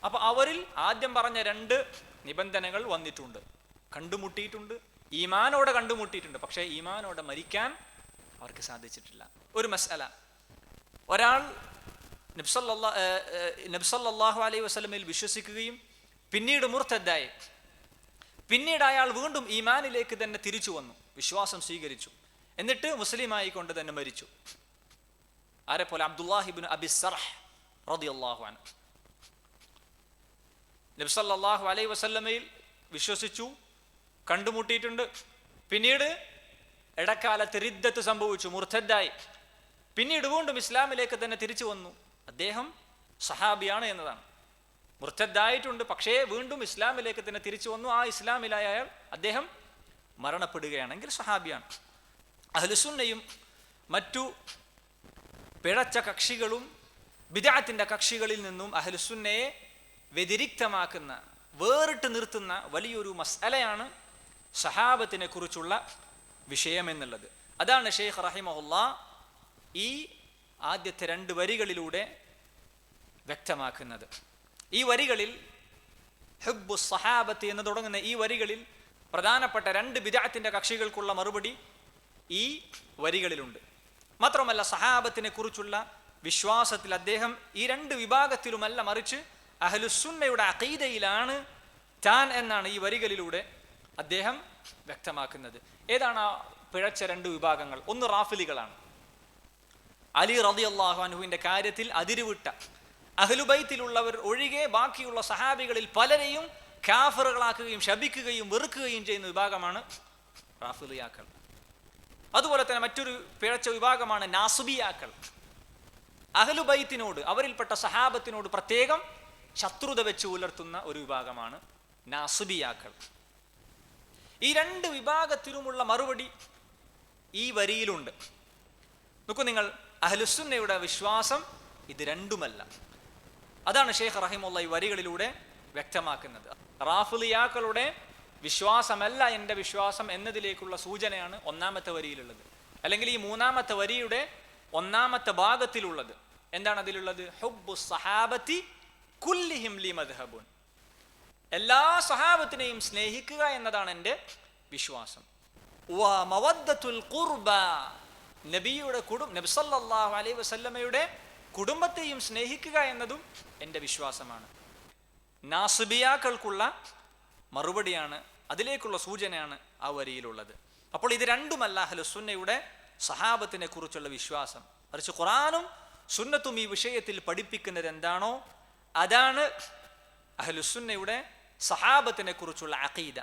അപ്പൊ അവരിൽ ആദ്യം പറഞ്ഞ രണ്ട് നിബന്ധനകൾ വന്നിട്ടുണ്ട്. കണ്ടുമുട്ടിയിട്ടുണ്ട്, ഈമാനോടെ കണ്ടുമുട്ടിയിട്ടുണ്ട്, പക്ഷേ ഈമാനോടെ മരിക്കാൻ അവർക്ക് സാധിച്ചിട്ടില്ല. ഒരു മസ്അല, ഒരാൾ നബി സല്ലല്ലാഹു അലൈഹി വസല്ലമയിൽ വിശ്വസിക്കുകയും പിന്നീട് മുർത്തദ്ദായി, പിന്നീട് അയാൾ വീണ്ടും ഈമാനിലേക്ക് തന്നെ തിരിച്ചു വന്നു, വിശ്വാസം സ്വീകരിച്ചു, എന്നിട്ട് മുസ്ലിമായി കൊണ്ട് തന്നെ മരിച്ചു. ആരെ പോലെ? അബ്ദുല്ലാഹി ഇബ്നു അബി സർഹ് റളിയല്ലാഹു അൻഹു. നബി സല്ലല്ലാഹു അലൈഹി വസല്ലമയിൽ വിശ്വസിച്ചു, കണ്ടുമുട്ടിയിട്ടുണ്ട്, പിന്നീട് ഇടക്കാലത്ത് റിദ്ദത്ത് സംഭവിച്ചു, മുർത്തദ്ദായി, പിന്നീട് വീണ്ടും ഇസ്ലാമിലേക്ക് തന്നെ തിരിച്ചു വന്നു. അദ്ദേഹം സഹാബിയാണ് എന്നതാണ്. മുർത്തദ്ദായിട്ടുണ്ട്, പക്ഷേ വീണ്ടും ഇസ്ലാമിലേക്ക് തന്നെ തിരിച്ചു വന്നു. ആ ഇസ്ലാമിലായ അദ്ദേഹം മരണപ്പെടുകയാണെങ്കിൽ സഹാബിയാണ്. അഹ്ലുസുന്നയും മറ്റു പിഴച്ച കക്ഷികളും ബിദ്അത്തിന്റെ കക്ഷികളിൽ നിന്നും അഹ്ലുസുന്നയെ വ്യതിരിക്തമാക്കുന്ന, വേറിട്ട് നിർത്തുന്ന വലിയൊരു മസ്അലയാണ് സഹാബത്തിനെ കുറിച്ചുള്ള വിഷയം എന്നുള്ളത്. അതാണ് ഷെയ്ഖ് റഹിമഹുല്ലാഹ് ഈ ആദ്യത്തെ രണ്ട് വരികളിലൂടെ വ്യക്തമാക്കുന്നത്. ഈ വരികളിൽ ഹുബ്ബു സഹാബത്ത് എന്ന് തുടങ്ങുന്ന ഈ വരികളിൽ പ്രധാനപ്പെട്ട രണ്ട് ബിദ്അത്തിന്റെ കക്ഷികൾക്കുള്ള മറുപടി ഈ വരികളിലുണ്ട്. മാത്രമല്ല, സഹാബത്തിനെ കുറിച്ചുള്ള വിശ്വാസത്തിൽ അദ്ദേഹം ഈ രണ്ട് വിഭാഗത്തിലുമല്ല, മറിച്ച് അഹ്ലുസുന്നയുടെ അഖീദയിലാണ് താൻ എന്നാണ് ഈ വരികളിലൂടെ അദ്ദേഹം വ്യക്തമാക്കുന്നത്. ഏതാണ് ആ പിഴച്ച രണ്ട് വിഭാഗങ്ങൾ? ഒന്ന് റാഫിലികളാണ്. അലി റളിയല്ലാഹു അൻഹുവിന്റെ കാര്യത്തിൽ അതിരുവിട്ട അഹ്ലുബൈത്തിലുള്ളവർ ഒഴികെ ബാക്കിയുള്ള സഹാബികളിൽ പലരെയും കാഫിറുകളാക്കുകയും ശപിക്കുകയും വെറുക്കുകയും ചെയ്യുന്ന വിഭാഗമാണ് റാഫിലിയാക്കൾ. അതുപോലെ തന്നെ മറ്റൊരു പിഴച്ച വിഭാഗമാണ് നാസുബിയാക്കൾ. അഹ്ലുബൈത്തിനോട്, അവരിൽപ്പെട്ട സഹാബത്തിനോട് പ്രത്യേകം ശത്രുത വെച്ച് പുലർത്തുന്ന ഒരു വിഭാഗമാണ് നാസുബിയാക്കൾ. ഈ രണ്ട് വിഭാഗത്തിലുമുള്ള മറുപടി ഈ വരിയിലുണ്ട്. നോക്കൂ നിങ്ങൾ, അഹ്ലുസുന്നയുടെ വിശ്വാസം ഇത് രണ്ടുമല്ല. അതാണ് ഷെയ്ഖ് റഹിമഹുല്ലാഹ് ഈ വരികളിലൂടെ വ്യക്തമാക്കുന്നത്. റാഫിളിയാക്കളുടെ വിശ്വാസമല്ല എൻ്റെ വിശ്വാസം എന്നതിലേക്കുള്ള സൂചനയാണ് ഒന്നാമത്തെ വരിയിലുള്ളത്. അല്ലെങ്കിൽ ഈ മൂന്നാമത്തെ വരിയുടെ ഒന്നാമത്തെ ഭാഗത്തിലുള്ളത്. എന്താണ് അതിലുള്ളത്? ഹുബ്ബു സഹാബത്തി കുല്ലിഹിം ലി മദ്ഹബുൻ, എല്ലാ സഹാബത്തിനെയും സ്നേഹിക്കുക എന്നതാണ് എൻ്റെ വിശ്വാസം. വ മവദ്ദത്തുൽ ഖുർബ, നബിയുടെ നബി സല്ലല്ലാഹു അലൈഹി വസല്ലമയുടെ കുടുംബത്തെയും സ്നേഹിക്കുക എന്നതും എൻ്റെ വിശ്വാസമാണ്. നാസിബിയാക്കൾക്കുള്ള മറുപടിയാണ്, അതിലേക്കുള്ള സൂചനയാണ് ആ വരിയിലുള്ളത്. അപ്പോൾ ഇത് രണ്ടുമല്ല അഹ്ലുസുന്നയുടെ സഹാബത്തിനെ കുറിച്ചുള്ള വിശ്വാസം. മറിച്ച് ഖുർആനും സുന്നത്തും ഈ വിഷയത്തിൽ പഠിപ്പിക്കുന്നത് എന്താണോ അതാണ് അഹ്ലുസുന്നയുടെ സഹാബത്തിനെ കുറിച്ചുള്ള അഖീദ.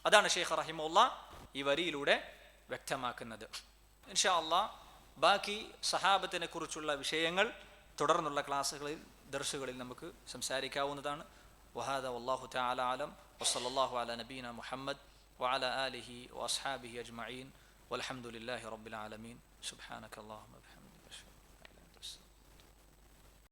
അതാണ് ഷെയ്ഖ് റഹിമഹുല്ലാഹ് ഈ വരിയിലൂടെ വ്യക്തമാക്കുന്നത്. ഇൻഷാ അല്ലാഹ് ബാക്കി സഹാബത്തിനെ കുറിച്ചുള്ള വിഷയങ്ങൾ തുടർന്നുള്ള ക്ലാസ്സുകളിൽ ദർസുകളിൽ നമുക്ക് സംസാരിക്കാവുന്നതാണ്. വഹാദ വല്ലാഹു തആല അലം വസല്ലല്ലാഹു അലാ നബീന മുഹമ്മദ് വഅലാ ആലിഹി വഅസ്ഹാബിഹി അജ്മഈൻ വൽഹംദുലില്ലാഹി റബ്ബിൽ ആലമീൻ. സുബ്ഹാനക അല്ലാഹുമ്മ വബിഹംദിക.